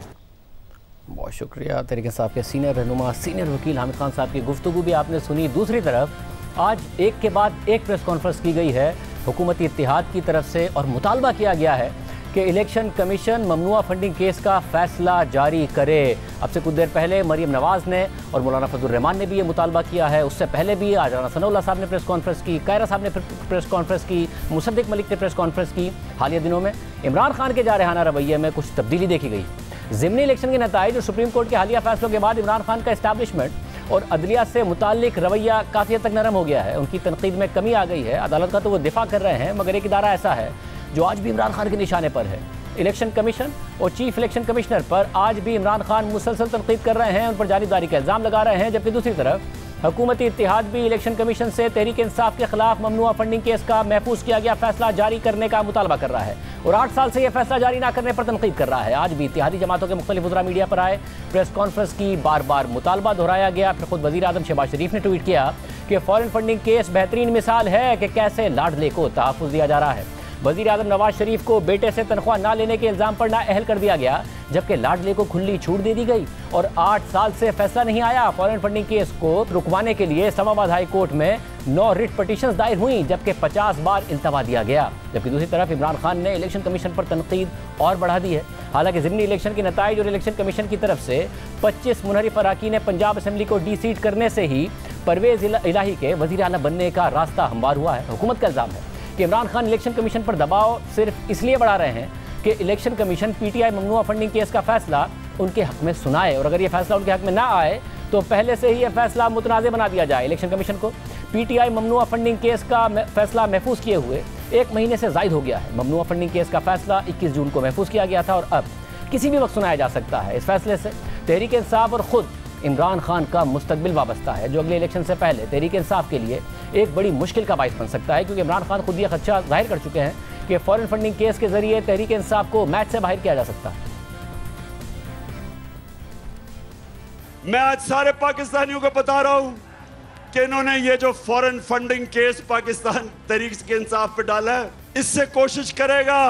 बहुत शुक्रिया। तहरीक इंसाफ के सीनियर रहनुमा, सीनियर वकील हामिद खान साहब की गुफ्तगू भी आपने सुनी। दूसरी तरफ आज एक के बाद एक प्रेस कॉन्फ्रेंस की गई है हुकूमती इत्तेहाद की तरफ से और मुतालबा किया गया है कि इलेक्शन कमीशन ममनुआ फंडिंग केस का फैसला जारी करे। अब से कुछ देर पहले मरीम नवाज़ ने और मौलाना फजल रहमान ने भी ये मुतालबा किया है। उससे पहले भी आज राना सनाउल्लाह साहब ने प्रेस कॉन्फ्रेंस की, कायरा साहब ने प्रेस कॉन्फ्रेंस की, मुसद्दिक मलिक ने प्रेस कॉन्फ्रेंस की। हालिया दिनों में इमरान खान के जारहाना रवैये में कुछ तब्दीली देखी गई। ज़िमनी इलेक्शन के नताइज और सुप्रीम कोर्ट के हालिया फैसलों के बाद इमरान खान का इस्टेब्लिशमेंट और अदलिया से मुताल्लिक रवैया काफ़ी हद तक नरम हो गया है। उनकी तनकीद में कमी आ गई है। अदालत का तो वो दिफा कर रहे हैं, मगर एक इदारा ऐसा है जो आज भी इमरान खान के निशाने पर है। इलेक्शन कमीशन और चीफ इलेक्शन कमिश्नर पर आज भी इमरान खान मुसलसल तनकीद कर रहे हैं, उन पर जानिबदारी का इल्ज़ाम लगा रहे हैं। जबकि दूसरी तरफ हुकूमती इत्तेहाद भी इलेक्शन कमीशन से तहरीक इंसाफ के खिलाफ ममनुआ फंडिंग केस का महफूज किया गया फैसला जारी करने का मुतालबा कर रहा है और 8 साल से यह फैसला जारी न करने पर तनकीद कर रहा है। आज भी इत्तेहादी जमातों के मुख्तलिफ वज़रा मीडिया पर आए, प्रेस कॉन्फ्रेंस की, बार बार मुतालबा दोहराया गया। फिर खुद वज़ीर आज़म शहबाज शरीफ ने ट्वीट किया कि फॉरेन फंडिंग केस बेहतरीन मिसाल है कि कैसे लाडले को तहफ़्फ़ुज़ दिया जा रहा है। वज़ीर आज़म नवाज शरीफ को बेटे से तनख्वाह ना लेने के इल्ज़ाम पर नाअहल कर दिया गया, जबकि लाडले को खुली छूट दे दी गई और 8 साल से फैसला नहीं आया। फॉरेन फंडिंग केस को रुकवाने के लिए इस्लामाबाद हाई कोर्ट में 9 रिट पटिशंस दायर हुई, जबकि 50 बार इल्तवा दिया गया। जबकि दूसरी तरफ इमरान खान ने इलेक्शन कमीशन पर तनकीद और बढ़ा दी है। हालांकि ज़िमनी इलेक्शन के नताइज और इलेक्शन कमीशन की तरफ से 25 मुनहरिफ अराकीन पंजाब असम्बली को डी-सीट करने से ही परवेज़ इलाही के वज़ीर आला बनने का रास्ता हमवार हुआ है। हुकूमत का इल्ज़ाम है कि इमरान खान इलेक्शन कमीशन पर दबाव सिर्फ इसलिए बढ़ा रहे हैं कि इलेक्शन कमीशन पीटीआई ममनुआ फंडिंग केस का फैसला उनके हक में सुनाए, और अगर ये फैसला उनके हक में ना आए तो पहले से ही यह फैसला मुतनाज़ बना दिया जाए। इलेक्शन कमीशन को पीटीआई ममनुआ फंडिंग केस का फैसला महफूज किए हुए 1 महीने से ज़ायद हो गया है। ममनुआ फंडिंग केस का फैसला 21 जून को महफूज किया गया था और अब किसी भी वक्त सुनाया जा सकता है। इस फैसले से तहरीक इंसाफ और ख़ुद इमरान खान का मुस्तकबिल वाबस्ता है, जो अगले इलेक्शन से पहले तहरीक इंसाफ के लिए एक बड़ी मुश्किल का बाइस बन सकता है, क्योंकि इमरान खान खुद यह खदशा जाहिर कर चुके हैं कि फॉरेन फंडिंग केस के जरिए तहरीक इंसाफ को मैच से बाहर किया जा सकता है। मैं आज सारे पाकिस्तानियों को बता रहा हूं कि इन्होंने ये जो foreign funding case Pakistan Tehreek Insaf पे डाला है, इससे कोशिश करेगा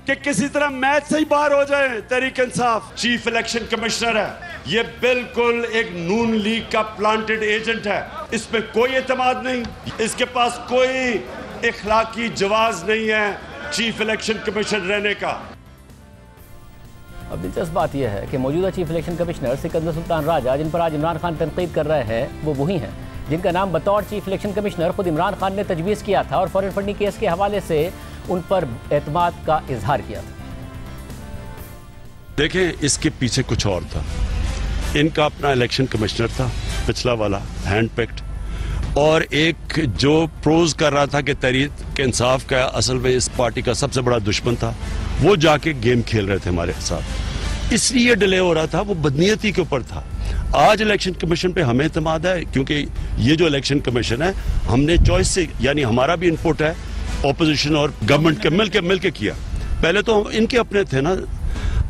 कि किसी तरह मैच से ही बाहर हो जाए Tehreek Insaf. Chief election commissioner है, ये बिल्कुल एक नून लीग का प्लांटेड एजेंट है, इसमें कोई एतमाद नहीं, इसके पास कोई इखलाकी जवाज नहीं है चीफ इलेक्शन कमिश्नर रहने का। अब दिलचस्प बात यह है कि मौजूदा chief election commissioner Sikandar Sultan राजा, जिन पर आज इमरान खान तनकीद कर रहे हैं, वो वही हैं जिनका नाम बतौर चीफ इलेक्शन कमिश्नर खुद इमरान खान ने तजवीज़ किया था और फॉरेन फंडिंग केस के हवाले से उन पर एतमाद का इजहार किया था। देखें, इसके पीछे कुछ और था। इनका अपना इलेक्शन कमिश्नर था, पिछला वाला हैंड पिक्ड, और एक जो प्रोज कर रहा था कि तहरीक इंसाफ का असल में इस पार्टी का सबसे बड़ा दुश्मन था, वो जाके गेम खेल रहे थे हमारे साथ, इसलिए डिले हो रहा था। वो बदनीयती के ऊपर था। आज इलेक्शन कमीशन पे हमें एतमाद है, क्योंकि ये जो इलेक्शन कमीशन है हमने चॉइस से, यानी हमारा भी इनपुट है, ऑपोजिशन और गवर्नमेंट के मिल के किया। पहले तो इनके अपने थे ना,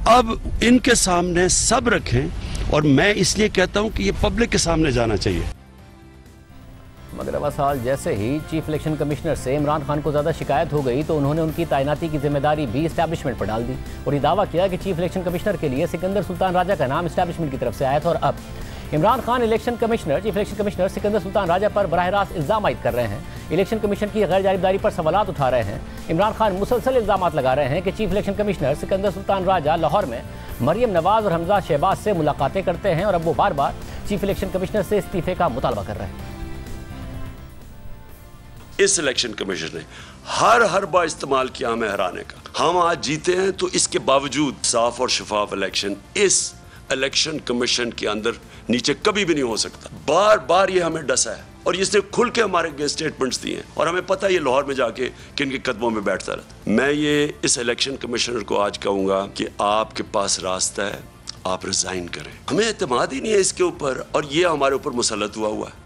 अब इनके सामने सब रखें, और मैं इसलिए कहता हूं कि ये पब्लिक के सामने जाना चाहिए। मगर अब साल जैसे ही चीफ इलेक्शन कमिश्नर से इमरान खान को ज़्यादा शिकायत हो गई तो उन्होंने उनकी तैनाती की जिम्मेदारी भी इस्टेब्लिशमेंट पर डाल दी और ये दावा किया कि चीफ इलेक्शन कमिश्नर के लिए सिकंदर सुल्तान राजा का नाम इस्टेब्लिशमेंट की तरफ से आया था। और अब Imran Khan chief election commissioner Sikandar Sultan Raja पर बराह रास्त इल्ज़ाम आयद कर रहे हैं, इलेक्शन कमीशन की गैर जानिबदारी पर सवालात उठा रहे हैं। इमरान खान मुसलसल इल्ज़ाम लगा रहे हैं कि chief election commissioner Sikandar Sultan राजा लाहौर में मरियम नवाज और हमजा शहबाज से मुलाकातें करते हैं और अब वो बार बार चीफ इलेक्शन कमिश्नर से इस्तीफे का मुतालबा कर रहे हैं। इस इलेक्शन कमीशन ने हर बार इस्तेमाल किया हमें हराने का। हम आज जीते हैं तो इसके बावजूद साफ और शफाफ इलेक्शन इस इलेक्शन कमीशन के अंदर नीचे कभी भी नहीं हो सकता। बार बार ये हमें डसा है और इसने खुल के हमारे स्टेटमेंट्स दिए हैं और हमें पता है ये लाहौर में जाके किन के कदमों में बैठता रहता। मैं ये इस इलेक्शन कमिश्नर को आज कहूंगा कि आपके पास रास्ता है, आप रिजाइन करें। हमें एतमाद ही नहीं है इसके ऊपर और ये हमारे ऊपर मुसल्लत हुआ है।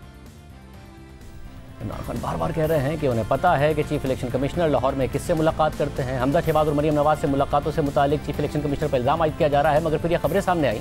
इमरान खान बार बार कह रहे हैं कि उन्हें पता है कि चीफ इलेक्शन कमिश्नर लाहौर में किससे मुलाकात करते हैं। हमजा शहबाज और मरियम नवाज से मुलाकातों से मुतालिक चीफ इलेक्शन कमिश्नर पर इल्ज़ाम आयद किया जा रहा है, मगर फिर ये खबरें सामने आई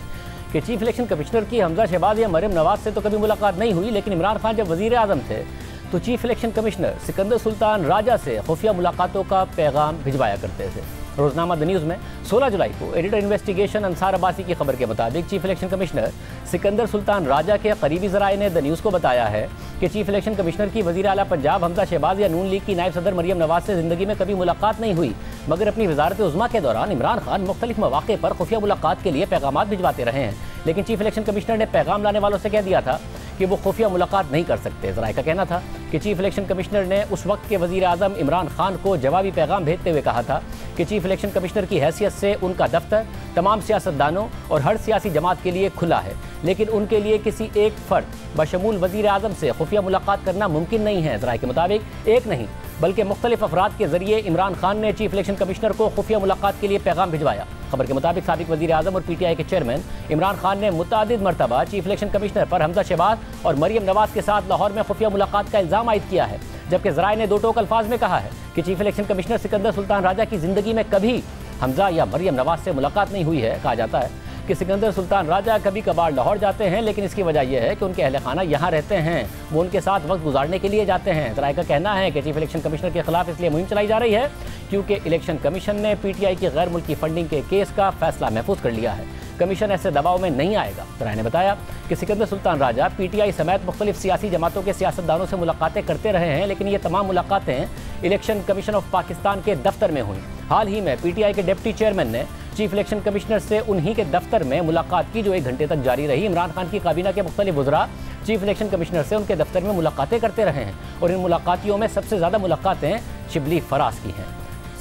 कि चीफ इलेक्शन कमिश्नर की हमजा शहबाज या मरियम नवाज से तो कभी मुलाकात नहीं हुई, लेकिन इमरान खान जब वज़ीर आज़म थे तो chief election commissioner Sikandar Sultan राजा से खुफिया मुलाकातों का पैगाम भिजवाया करते थे। रोजनामा द न्यूज़ में 16 जुलाई को एडिटर इन्वेस्टिगेशन अंसार अब्बासी की खबर के मुताबिक chief election commissioner Sikandar Sultan राजा के करीबी ज़राए ने द न्यूज़ को बताया है कि चीफ इलेक्शन कमिश्नर की वज़ीर आला पंजाब हमजा शहबाज या नून लीग की नायब सदर मरियम नवाज से ज़िंदगी में कभी मुलाकात नहीं हुई, मगर अपनी वजारत उज़्मा के दौरान इमरान खान मुख्तलिफ मौक़े पर खुफिया मुलाकात के लिए पैगाम भिजवाते रहे हैं। लेकिन चीफ इलेक्शन कमिश्नर ने पैगाम लाने वालों से कह दिया था कि वो खुफिया मुलाकात नहीं कर सकते। ज़राए का कहना था कि चीफ इलेक्शन कमिश्नर ने उस वक्त के वज़ीर आज़म इमरान खान को जवाबी पैगाम भेजते हुए कहा था कि चीफ इलेक्शन कमिश्नर की हैसियत से उनका दफ्तर तमाम सियासतदानों और हर सियासी जमात के लिए खुला है, लेकिन उनके लिए किसी एक फ़र्द बशमूल वज़ीर आज़म से खुफिया मुलाकात करना मुमकिन नहीं है। ज़राए के मुताबिक एक नहीं बल्कि मुख्तलिफ अफराद के जरिए इमरान खान ने चीफ इलेक्शन कमिश्नर को खुफिया मुलाकात के लिए पैगाम भिजवाया। खबर के मुताबिक साबिक वज़ीर आज़म और PTI के चेयरमैन इमरान खान ने मुतादिद मरतबा चीफ इलेक्शन कमिश्नर पर हमजा शहबाज और मरियम नवाज के साथ लाहौर में खुफिया मुलाकात का इल्ज़ाम आयद किया है, जबकि ज़राए ने दो टोक अल्फाज में कहा है कि chief election commissioner Sikandar Sultan राजा की ज़िंदगी में कभी हमजा या मरियम नवाज से मुलाकात नहीं हुई है। कहा जाता है कि सिकंदर सुल्तान राजा कभी कभार लाहौर जाते हैं, लेकिन इसकी वजह यह है कि उनके अहल खाना यहाँ रहते हैं, वो उनके साथ वक्त गुजारने के लिए जाते हैं। ज़राए का कहना है कि चीफ इलेक्शन कमिश्नर के खिलाफ इसलिए मुहिम चलाई जा रही है क्योंकि इलेक्शन कमीशन ने PTI की गैर मुल्की फंडिंग के केस का फैसला महफूज कर लिया है। कमीशन ऐसे दबाव में नहीं आएगा। ज़राए ने बताया कि सिकंदर सुल्तान राजा PTI समेत मुख्तलिफ सियासी जमातों के सियासतदानों से मुलाकातें करते रहे हैं, लेकिन ये तमाम मुलाकातें इलेक्शन कमीशन ऑफ पाकिस्तान के दफ्तर में हुई। हाल ही में PTI के डिप्टी चेयरमैन ने चीफ इलेक्शन कमिश्नर से उन्हीं के दफ्तर में मुलाकात की जो 1 घंटे तक जारी रही। इमरान खान की काबीना के मुख्तलिफ वज़रा चीफ इलेक्शन कमिश्नर से उनके दफ्तर में मुलाकातें करते रहे हैं और इन मुलाकातियों में सबसे ज़्यादा मुलाकातें शिबली फराज की हैं।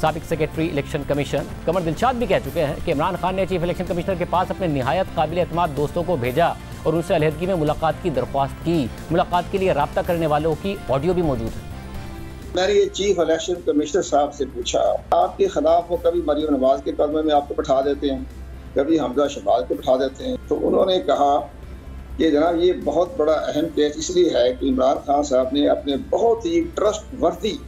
साबिक सेक्रेटरी इलेक्शन कमीशन कमर दिलशाद भी कह चुके हैं कि इमरान खान ने चीफ इलेक्शन कमिश्नर के पास अपने निहायत काबिल एतमाद दोस्तों को भेजा और उनसे अलहदगी में मुलाकात की दरख्वास्त की। मुलाकात के लिए रब्ता करने वालों की ऑडियो भी मौजूद है। मैंने ये चीफ इलेक्शन कमिश्नर साहब से पूछा, आपके खिलाफ वो कभी मरियम नवाज के कदम में आपको बैठा देते हैं, कभी हमजा शहबाज को बैठा देते हैं। तो उन्होंने कहा कि जनाब ये बहुत बड़ा अहम केस इसलिए है कि इमरान खान साहब ने अपने बहुत ही ट्रस्ट वर्दी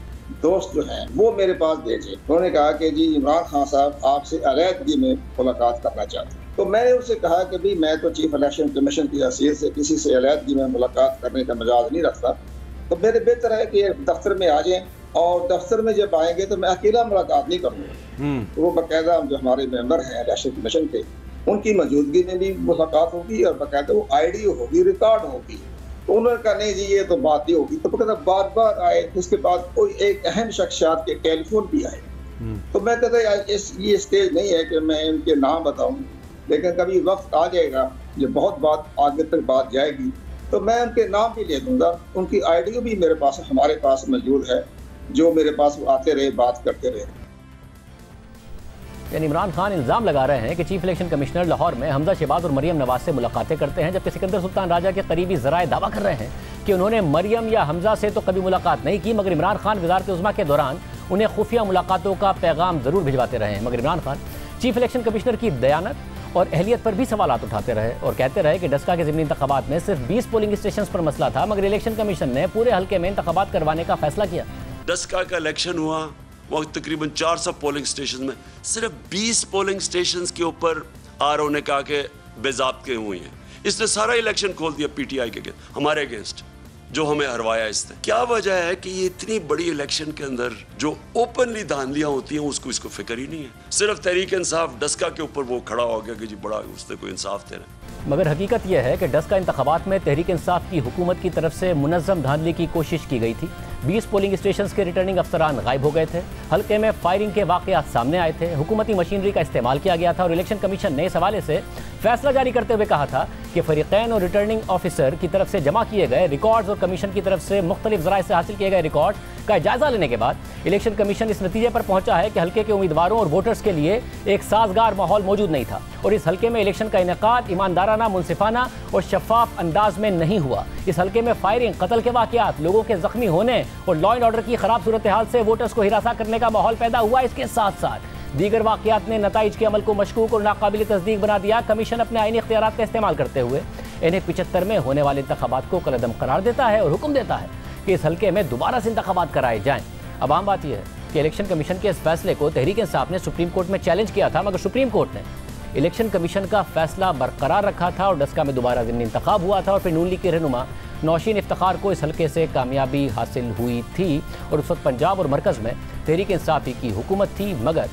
दोस्त जो हैं वो मेरे पास भेजे। उन्होंने कहा कि जी इमरान खान साहब आपसे अलहदगी में मुलाकात करना चाहते हैं। तो मैंने उससे कहा कि भाई मैं तो चीफ इलेक्शन कमीशन की हैसियत से किसी से अलहदगी में मुलाकात करने का मिजाज नहीं रखता, तो मेरे बेहतर है कि दफ्तर में आ जाएं और दफ्तर में जब आएंगे तो मैं अकेला मुलाकात नहीं करूँगा। तो वो बाकायदा जो हमारे मेंबर हैं इलेक्शन कमीशन के उनकी मौजूदगी में भी मुलाकात होगी और बाकायदा वो आइडियो होगी, रिकॉर्ड होगी। तो उन्होंने कहा नहीं जी ये तो बात नहीं होगी। तो कहता बार बार आए, उसके बाद कोई एक अहम शख्सियत के टेलीफोन भी आए। तो मैं कहता ये स्टेज नहीं है कि मैं उनके नाम बताऊं, लेकिन कभी वक्त आ जाएगा जब बहुत बात आगे तक बात जाएगी तो मैं उनके नाम भी ले दूंगा। उनकी आइडियो भी मेरे पास हमारे पास मौजूद है, जो मेरे पास वो आते रहे बात करते रहे। यानी इमरान खान इल्ज़ाम लगा रहे हैं कि चीफ इलेक्शन कमिश्नर लाहौर में हमजा शहबाज और मरियम नवाज से मुलाकातें करते हैं, जबकि सिकंदर सुल्तान राजा के करीबी ज़राए दावा कर रहे हैं कि उन्होंने मरियम या हमजा से तो कभी मुलाकात नहीं की, मगर इमरान खान वज़ारत उज़्मा के दौरान उन्हें खुफिया मुलाकातों का पैगाम ज़रूर भिजवाते रहे हैं। मगर Imran Khan chief election commissioner की दयानत और अहलियत पर भी सवालात उठाते रहे और कहते रहे कि डस्का के ज़िमनी इंतखाबात में सिर्फ 20 पोलिंग स्टेशन पर मसला था, मगर इलेक्शन कमीशन ने पूरे हल्के में इंतखाबात करवाने का फैसला किया। डस्का का इलेक्शन हुआ, वो तकरीबन 400 पोलिंग स्टेशन में सिर्फ 20 पोलिंग स्टेशन के ऊपर RO ने कहा कि बेज़ाब्ते हुए हैं। इसने सारा इलेक्शन खोल दिया PTI के हमारे अगेंस्ट। जो हमें हरवाया इसने। क्या वजह है कि ये इतनी बड़ी इलेक्शन के अंदर जो ओपनली धांधलियां होती हैं उसको इसको फिक्र ही नहीं है। सिर्फ तहरीक इंसाफ डस्का के ऊपर वो खड़ा हो गया कि जी बड़ा उसने कोई इंसाफ दे रहा है। मगर हकीकत यह है कि डस्का इंतखाबात में तहरीक इंसाफ की हुकूमत की तरफ से मुनज़्ज़म धांधली की कोशिश की गई थी। 20 पोलिंग स्टेशन के रिटर्निंग अफसरान गायब हो गए थे, हल्के में फायरिंग के वाक़यात सामने आए थे, हुकूमती मशीनरी का इस्तेमाल किया गया था और इलेक्शन कमीशन ने इस हवाले से फैसला जारी करते हुए कहा था कि फरीकैन और रिटर्निंग ऑफिसर की तरफ से जमा किए गए रिकॉर्ड्स और कमीशन की तरफ से मुख्तलिफ ज़राए से हासिल किए गए रिकॉर्ड का जायजा लेने के बाद इलेक्शन कमीशन इस नतीजे पर पहुंचा है कि हल्के के उम्मीदवारों और वोटर्स के लिए एक साजगार माहौल मौजूद नहीं था और इस हल्के में इलेक्शन का इनेकाद ईमानदाराना, मुनसिफाना और शफाफ अंदाज में नहीं हुआ। इस हल्के में फायरिंग, कत्ल के वाक़यात, लोगों के जख्मी होने और लॉ एंड ऑर्डर की खराब सूरत हाल से वोटर्स को हिरासा करने का माहौल पैदा हुआ। इसके साथ साथ दीगर वाक़यात ने नताइज के अमल को मशकूक और नाकाबिल तस्दीक बना दिया। कमीशन अपने आईनी इख्तियारात का इस्तेमाल करते हुए इन्हें 75 में होने वाले इंतखाबात को कलअदम करार देता है और हुक्म देता है कि इस हल्के में दोबारा से इंतखाबात कराए जाएं। अब आम बात यह है कि इलेक्शन कमीशन के इस फैसले को तहरीक इंसाफ ने सुप्रीम कोर्ट में चैलेंज किया था, मगर सुप्रीम कोर्ट ने इलेक्शन कमीशन का फैसला बरकरार रखा था और डस्का में दोबारा ज़िमनी इंतखाब हुआ था और फिर नून लीग के रहनुमा नौशीन इफ्तिखार को इस हल्के से कामयाबी हासिल हुई थी और उस वक्त पंजाब और मरकज़ में तहरीक इंसाफी की हुकूमत थी। मगर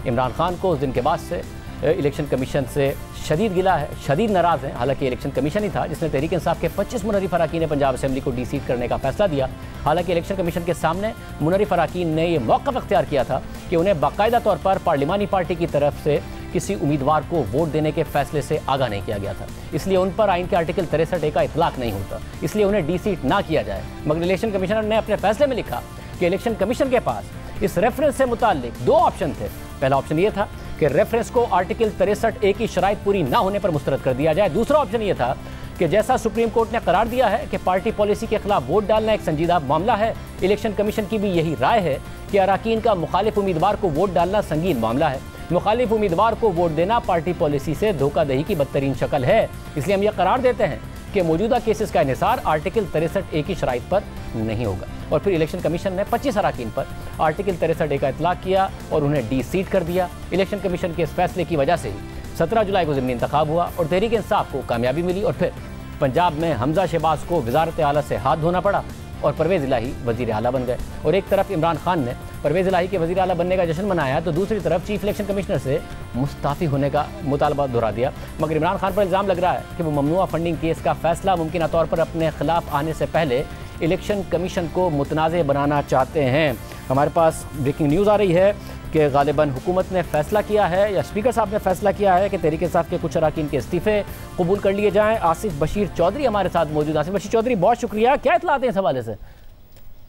इमरान खान को उस दिन के बाद से इलेक्शन कमीशन से शदीद गिला है, शदीद नाराज़ हैं। हालांकि इलेक्शन कमीशन ही था जिसने तहरीक इंसाफ के 25 मुनर्रिफ अरकान पंजाब असेंबली को डी-सीट करने का फैसला दिया। हालांकि इलेक्शन कमीशन के सामने मुनर्रिफ अरकान ने यह मौक़िफ़ अख्तियार किया था कि उन्हें बाकायदा तौर पर पार्लिमानी पार्टी की तरफ से किसी उम्मीदवार को वोट देने के फैसले से आगाह नहीं किया गया था, इसलिए उन पर आइन के आर्टिकल 63A का इतलाक नहीं होता, इसलिए उन्हें डी-सीट ना किया जाए। मगर इलेक्शन कमिश्नर ने अपने फैसले में लिखा कि इलेक्शन कमीशन के पास इस रेफरेंस से मुताल्लिक दो ऑप्शन थे। पहला ऑप्शन ये था कि रेफरेंस को आर्टिकल 63A की शराइत पूरी ना होने पर मुस्तरद कर दिया जाए। दूसरा ऑप्शन ये था कि जैसा सुप्रीम कोर्ट ने करार दिया है कि पार्टी पॉलिसी के खिलाफ वोट डालना एक संजीदा मामला है, इलेक्शन कमीशन की भी यही राय है कि अरकान का मुखालिफ उम्मीदवार को वोट डालना संगीन मामला है। मुखालिफ उम्मीदवार को वोट देना पार्टी पॉलिसी से धोखाधड़ी की बदतरीन शक्ल है, इसलिए हम यह करार देते हैं कि मौजूदा केसेस का इन्हिसार आर्टिकल 63A की शराइत पर नहीं होगा। और फिर इलेक्शन कमीशन ने 25 अरकान पर आर्टिकल 63A का इतलाक किया और उन्हें डी-सीट कर दिया। इलेक्शन कमीशन के इस फैसले की वजह से ही 17 जुलाई को ज़िमनी इंतखाब हुआ और तहरीक इंसाफ को कामयाबी मिली और फिर पंजाब में हमजा शहबाज को वज़ारत आला से हाथ धोना पड़ा और परवेज़ इलाही वज़ीर आला बन गए। और एक तरफ इमरान खान ने परवेज़ इलाही के वज़ीर आला बनने का जश्न मनाया तो दूसरी तरफ चीफ इलेक्शन कमिश्नर से मुस्ताफ़ी होने का मुतालबा दोहरा दिया। मगर इमरान खान पर इल्ज़ाम लग रहा है कि वो ममनुआ फंडिंग केस का फैसला मुमकिन तौर पर अपने खिलाफ आने से पहले इलेक्शन कमीशन को मुतनाज़ बनाना चाहते हैं। हमारे पास ब्रेकिंग न्यूज़ आ रही है कि गालिबन हुकूमत ने फैसला किया है या स्पीकर साहब ने फैसला किया है कि तहरीक इंसाफ के कुछ अरकान के इस्तीफ़े कबूल कर लिए जाएँ। आसिफ बशीर चौधरी हमारे साथ मौजूद। आसिफ बशीर चौधरी, बहुत शुक्रिया, क्या इत्तलात हैं इस हवाले से?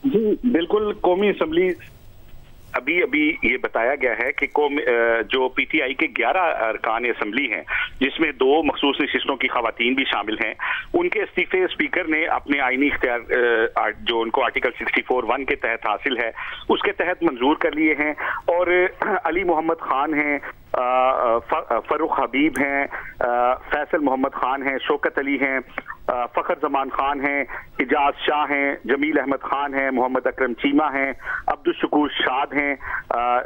जी बिल्कुल, कौमी असम्बली अभी ये बताया गया है कि जो पीटीआई के 11 अरकान असम्बली हैं जिसमें 2 मखसूस नशिस्तों की खवातीन भी शामिल हैं, उनके इस्तीफे स्पीकर ने अपने आईनी इख्तियार जो उनको आर्टिकल 64(1) के तहत हासिल है उसके तहत मंजूर कर लिए हैं। और अली मोहम्मद खान हैं, फरूख हबीब हैं, फैसल मोहम्मद खान हैं, शौकत अली हैं, फ़खर जमान खान हैं, इजाज शाह हैं, जमील अहमद खान हैं, मोहम्मद अकरम चीमा हैं, अब्दुल शुकूर शाद हैं,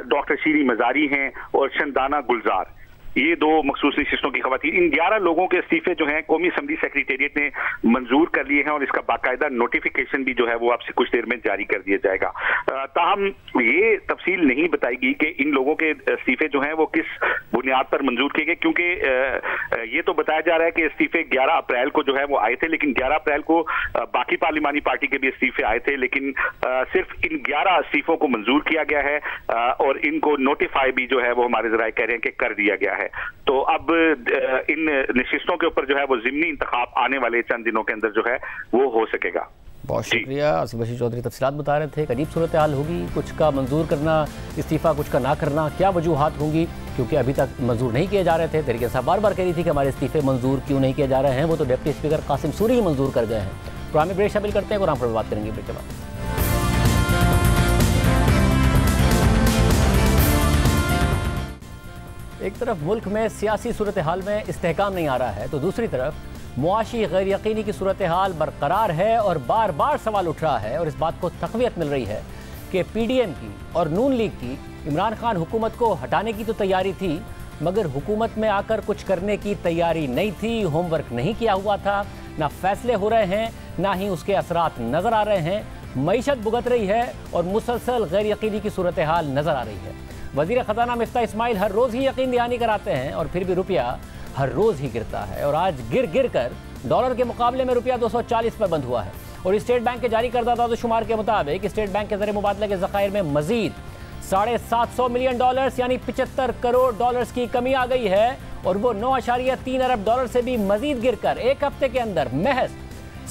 डॉक्टर शीरी मजारी हैं और शंदाना गुलजार, ये 2 मखसूस नशिस्तों की खवातीन। इन 11 लोगों के इस्तीफे जो हैं कौमी असम्बली सेक्रेटेरिएट ने मंजूर कर लिए हैं और इसका बाकायदा नोटिफिकेशन भी जो है वो आपसे कुछ देर में जारी कर दिया जाएगा। ताहम ये तफसील नहीं बताएगी कि इन लोगों के इस्तीफे जो हैं वो किस बुनियाद पर मंजूर किए गए, क्योंकि ये तो बताया जा रहा है कि इस्तीफे 11 अप्रैल को जो है वो आए थे, लेकिन 11 अप्रैल को बाकी पार्लिमानी पार्टी के भी इस्तीफे आए थे, लेकिन सिर्फ इन 11 इस्तीफों को मंजूर किया गया है और इनको नोटिफाई भी जो है वो हमारे जराए कह रहे हैं कि कर दिया गया है। तो अब इन नशिस्तों के ऊपर जो है वो ज़िमनी इंतखाब आने वाले चंद दिनों के अंदर जो है वो हो सकेगा। बहुत शुक्रिया। आसिफ बशीर चौधरी तफसीलात बता रहे थे। एक अजीब सूरत हाल होगी, कुछ का मंजूर करना इस्तीफ़ा, कुछ का ना करना, क्या वजूहात होंगी, क्योंकि अभी तक मंजूर नहीं किए जा रहे थे। तहरीक इंसाफ बार बार कह रही थी कि हमारे इस्तीफ़े मंजूर क्यों नहीं किए जा रहे हैं, वो तो डिप्टी स्पीकर कासिम सूरी ही मंजूर कर गए हैं। पुराने ब्रेक शामिल करते हैं, कुरान पर बात करेंगे ब्रेक के बाद। एक तरफ मुल्क में सियासी सूरत हाल में इस्तेहकाम नहीं आ रहा है तो दूसरी तरफ मुआशी गैर यकीनी की सूरत हाल बरकरार है और बार बार सवाल उठ रहा है और इस बात को तक़वियत मिल रही है कि पीडीएम की और नून लीग की इमरान खान हुकूमत को हटाने की तो तैयारी थी, मगर हुकूमत में आकर कुछ करने की तैयारी नहीं थी, होमवर्क नहीं किया हुआ था, ना फैसले हो रहे हैं, ना ही उसके असरात नजर आ रहे हैं। मईशत भुगत रही है और मुसलसल गैर यकीनी की सूरत हाल नजर आ रही है। वजीर खजाना मिफ्ता इस्माइल हर रोज ही यकीन दहानी कराते हैं और फिर भी रुपया हर रोज ही गिरता है और आज गिर कर डॉलर के मुकाबले में रुपया 240 पर बंद हुआ है। और स्टेट बैंक के जारी करदा दादोशुमार के मुताबिक स्टेट बैंक के ज़रिए मुबादला के ज़खायर में मजीद 750 मिलियन डॉलर्स यानी 75 करोड़ डॉलर्स की कमी आ गई है और वो 9.3 अरब डॉलर से भी मजीद गिरकर एक हफ्ते के अंदर महज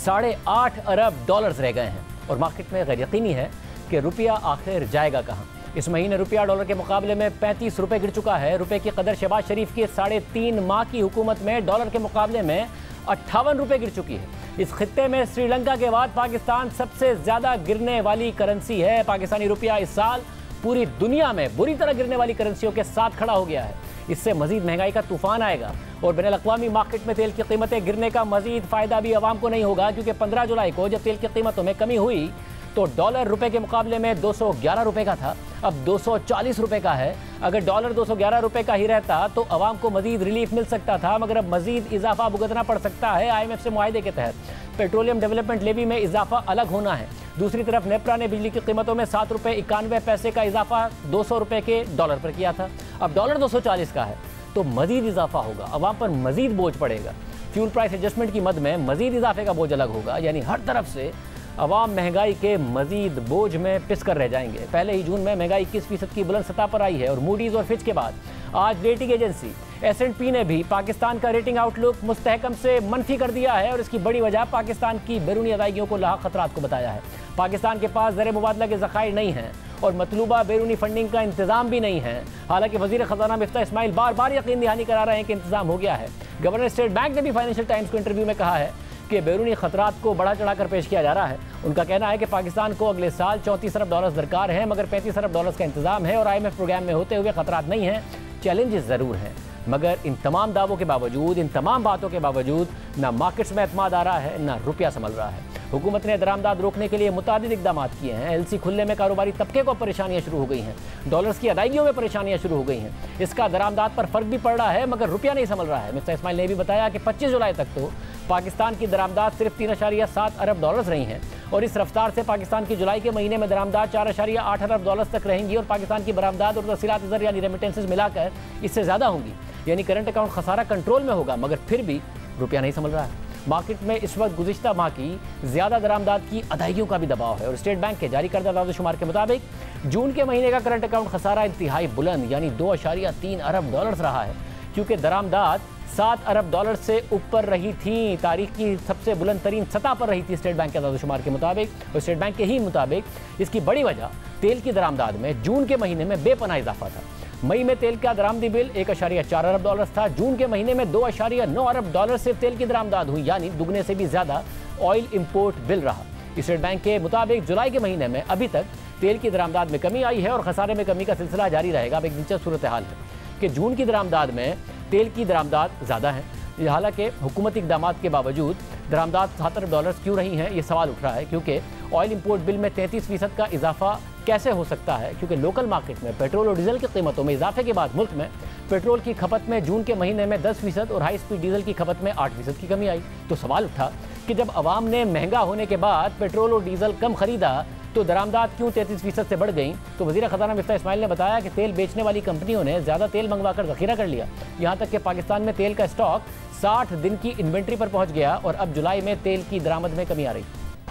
8.5 अरब डॉलर्स रह गए हैं। और मार्केट में गैर यकीनी है कि रुपया आखिर जाएगा कहाँ। इस महीने रुपया डॉलर के मुकाबले में 35 रुपए गिर चुका है। रुपए की कदर शहबाज शरीफ की 3.5 माह की हुकूमत में डॉलर के मुकाबले में 58 रुपए गिर चुकी है। इस खित्ते में श्रीलंका के बाद पाकिस्तान सबसे ज्यादा गिरने वाली करेंसी है। पाकिस्तानी रुपया इस साल पूरी दुनिया में बुरी तरह गिरने वाली करेंसियों के साथ खड़ा हो गया है। इससे मजीद महंगाई का तूफान आएगा और बैनुल अक़वामी मार्केट में तेल की कीमतें गिरने का मजीद फायदा भी आवाम को नहीं होगा, क्योंकि 15 जुलाई को जब तेल की कीमतों में कमी हुई तो डॉलर रुपए के मुकाबले में 211 रुपए का था, अब 240 रुपए का है। अगर डॉलर 211 रुपए का ही रहता तो आवाम को मजीद रिलीफ मिल सकता था, मगर अब मजीद इजाफा भुगतना पड़ सकता है। IMF से मुआहदे के तहत पेट्रोलियम डेवलपमेंट लेवी में इजाफा अलग होना है। दूसरी तरफ नेप्रा ने बिजली की कीमतों में 7 रुपए 91 पैसे का इजाफा 200 रुपए के डॉलर पर किया था, अब डॉलर 240 का है तो मजीद इजाफा होगा, आवाम पर मजीद बोझ पड़ेगा। फ्यूल प्राइस एडजस्टमेंट की मद में मजीद इजाफे का बोझ अलग होगा, यानी हर तरफ से अवाम महंगाई के मजीद बोझ में पिस कर रह जाएंगे। पहले ही जून में महंगाई 21% की बुलंद सतह पर आई है और मूडीज और फिच के बाद आज रेटिंग एजेंसी S&P ने भी पाकिस्तान का रेटिंग आउटलुक मुस्तहकम से मनफी कर दिया है और इसकी बड़ी वजह पाकिस्तान की बैरूनी अदायगियों को लाहक खतरात को बताया है। पाकिस्तान के पास ज़र मुबादला के ज़खायर नहीं हैं और मतलूबा बैरूनी फंडिंग का इंतजाम भी नहीं है। हालांकि वजीर खजाना मिफ्ता इस्माइल बार बार यकीन दहानी करा रहे हैं कि इंतजाम हो गया है। गवर्नर स्टेट बैंक ने भी फाइनेंशियल टाइम्स को इंटरव्यू में कहा है कि बैरूनी खतरात को बढ़ा चढ़ाकर पेश किया जा रहा है। उनका कहना है कि पाकिस्तान को अगले साल 34 अरब डॉलर दरकार है, मगर 35 अरब डॉलर का इंतजाम है और IMF प्रोग्राम में होते हुए खतरात नहीं हैं। चैलेंजेस ज़रूर हैं, मगर इन तमाम दावों के बावजूद, इन तमाम बातों के बावजूद ना मार्केट्स में एतमाद आ रहा है, ना रुपया संभल रहा है। हुकूमत ने दरामदाद रोकने के लिए मुतादिद इक़दाम किए हैं। LC खुलने में कारोबारी तबके को परेशानियां शुरू हो गई हैं, डॉलर्स की अदायगियों में परेशानियां शुरू हो गई हैं। इसका दरामदाद पर फ़र्क भी पड़ रहा है, मगर रुपया नहीं संभल रहा है। मिस्टर इस्माइल ने भी बताया कि 25 जुलाई तक तो पाकिस्तान की दरामदाद सिर्फ 3.7 अरब डॉलर्स रही हैं और इस रफ्तार से पाकिस्तान की जुलाई के महीने में दरामदाद 4.8 अरब डॉलर्स तक रहेंगी और पाकिस्तान की बरामदाद और तफसीलात ज़र यानी रेमिटेंसेस मिलाकर इससे ज़्यादा होंगी। यानी करंट अकाउंट खसारा कंट्रोल में होगा, मगर फिर भी रुपया नहीं संभल रहा है। मार्केट में इस वक्त गुज़िश्ता माह की ज़्यादा दरामदाद की अदायगियों का भी दबाव है और स्टेट बैंक के जारी करदा दादोशुमार के मुताबिक जून के महीने का करंट अकाउंट खसारा इंतहाई बुलंद यानी 2.3 अरब डॉलर्स रहा है, क्योंकि दरामदाद 7 अरब डॉलर से ऊपर रही थी। तारीख की सबसे बुलंद तरीन सतह पर रही थी स्टेट बैंक के दादोशुमार के मुताबिक। और स्टेट बैंक के ही मुताबिक इसकी बड़ी वजह तेल की दरामदाद में जून के महीने में बेपनाह इजाफा था। मई में तेल का दरामदी बिल 1.4 अरब डॉलर था, जून के महीने में 2.9 अरब डॉलर से तेल की दरामदाद हुई, यानी दुगने से भी ज्यादा ऑयल इंपोर्ट बिल रहा। स्टेट बैंक के मुताबिक जुलाई के महीने में अभी तक तेल की दरामदाद में कमी आई है और खसारे में कमी का सिलसिला जारी रहेगा। अब एक दिलचस्प सूरत हाल है कि जून की दरामदाद में तेल की दरामदाद ज़्यादा है, हालांकि हुकूमती इक़दाम के बावजूद दरामदाद 7 अरब डॉलर क्यों रही हैं, ये सवाल उठ रहा है। क्योंकि ऑयल इंपोर्ट बिल में 33% का इजाफा कैसे हो सकता है, क्योंकि लोकल मार्केट में पेट्रोल और डीजल की कीमतों में इजाफे के बाद मुल्क में पेट्रोल की खपत में जून के महीने में 10% और हाई स्पीड डीजल की खपत में 8% की कमी आई। तो सवाल उठा कि जब आवाम ने महंगा होने के बाद पेट्रोल और डीजल कम खरीदा तो दरामदाद क्यों 33% से बढ़ गई। तो वज़ीर ख़ज़ाना मिफ्ता इस्माइल ने बताया कि तेल बेचने वाली कंपनियों ने ज़्यादा तेल मंगवाकर ज़ख़ीरा कर लिया, यहाँ तक कि पाकिस्तान में तेल का स्टॉक 60 दिन की इन्वेंट्री पर पहुँच गया और अब जुलाई में तेल की दरामद में कमी आ रही।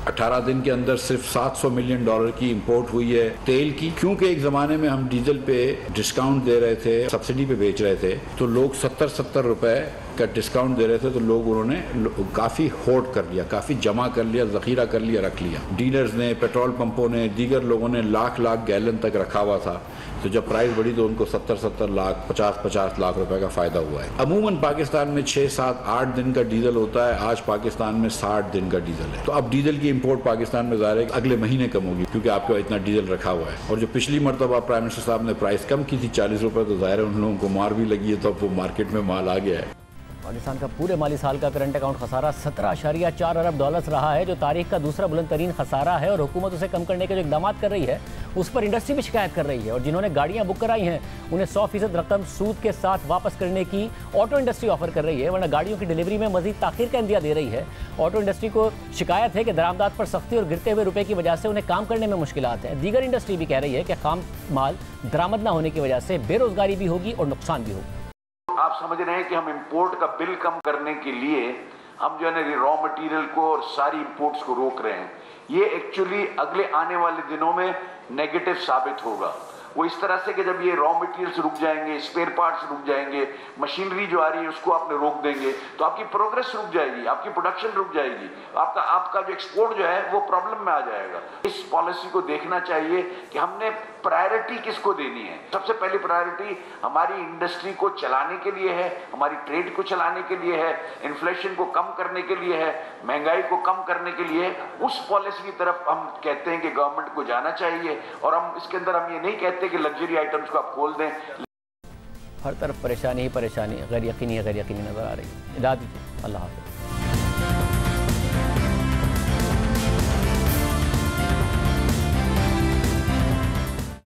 18 दिन के अंदर सिर्फ 700 मिलियन डॉलर की इंपोर्ट हुई है तेल की, क्योंकि एक ज़माने में हम डीजल पे डिस्काउंट दे रहे थे, सब्सिडी पे बेच रहे थे, तो लोग 70 रुपए का डिस्काउंट दे रहे थे, तो लोग उन्होंने काफ़ी होल्ड कर लिया, काफ़ी जमा कर लिया, ज़ख़ीरा कर लिया, रख लिया। डीलर्स ने, पेट्रोल पंपों ने, दीगर लोगों ने लाख गैलन तक रखा हुआ था, तो जब प्राइस बढ़ी तो उनको 70 लाख 50 लाख रुपए का फ़ायदा हुआ है। अमूमन पाकिस्तान में 6, 7, 8 दिन का डीजल होता है, आज पाकिस्तान में 60 दिन का डीजल है। तो अब डीजल की इंपोर्ट पाकिस्तान में ज़ाहिर है अगले महीने कम होगी, क्योंकि आपके पास इतना डीजल रखा हुआ है। और जो पिछली मरतबा प्राइम मिनिस्टर साहब ने प्राइस कम की थी 40 रुपये, तो ज़ाहिर है उन लोगों को मार भी लगी है, तो अब वो मार्केट में माल आ गया है। पाकिस्तान का पूरे माली साल का करंट अकाउंट खसारा 17.4 अरब डॉलर्स रहा है, जो तारीख का दूसरा बुलंद तरीन खसारा है। और हुकूमत उसे कम करने के जो इकदाम कर रही है उस पर इंडस्ट्री भी शिकायत कर रही है। और जिन्होंने गाड़ियां बुक कराई हैं उन्हें 100% रकम सूद के साथ वापस करने की ऑटो इंडस्ट्री ऑफर कर रही है, वरना गाड़ियों की डिलीवरी में मजीद ताखीर का इंदिया दे रही है। ऑटो इंडस्ट्री को शिकायत है कि दरामदात पर सख्ती और गिरते हुए रुपए की वजह से उन्हें काम करने में मुश्किलात हैं। दीगर इंडस्ट्री भी कह रही है कि खाम माल दरामद न होने की वजह से बेरोजगारी भी होगी और नुकसान भी होगा। आप समझ रहे हैं कि हम इंपोर्ट का बिल कम करने के लिए हम जो है ना रॉ मटेरियल को और सारी इंपोर्ट्स को रोक रहे हैं। ये एक्चुअली अगले आने वाले दिनों में नेगेटिव साबित होगा। वो इस तरह से कि जब ये रॉ मटेरियल्स रुक जाएंगे, स्पेयर पार्ट्स रुक जाएंगे, मशीनरी जो आ रही है उसको आपने रोक देंगे तो आपकी प्रोग्रेस रुक जाएगी, आपकी प्रोडक्शन रुक जाएगी, आपका जो एक्सपोर्ट जो है वो प्रॉब्लम में आ जाएगा। इस पॉलिसी को देखना चाहिए कि हमने प्रायोरिटी किसको देनी है। सबसे पहली प्रायोरिटी हमारी इंडस्ट्री को चलाने के लिए है, हमारी ट्रेड को चलाने के लिए है, इन्फ्लेशन को कम करने के लिए है, महंगाई को कम करने के लिए। उस पॉलिसी की तरफ हम कहते हैं कि गवर्नमेंट को जाना चाहिए। और हम इसके अंदर हम ये नहीं कहते कि लग्जरी आइटम्स को आप खोल दें। हर तरफ परेशानी ही परेशानी, गैर यकीनी नजर आ रही है। इजाज़त दीजिए, अल्लाह हाफ़िज़।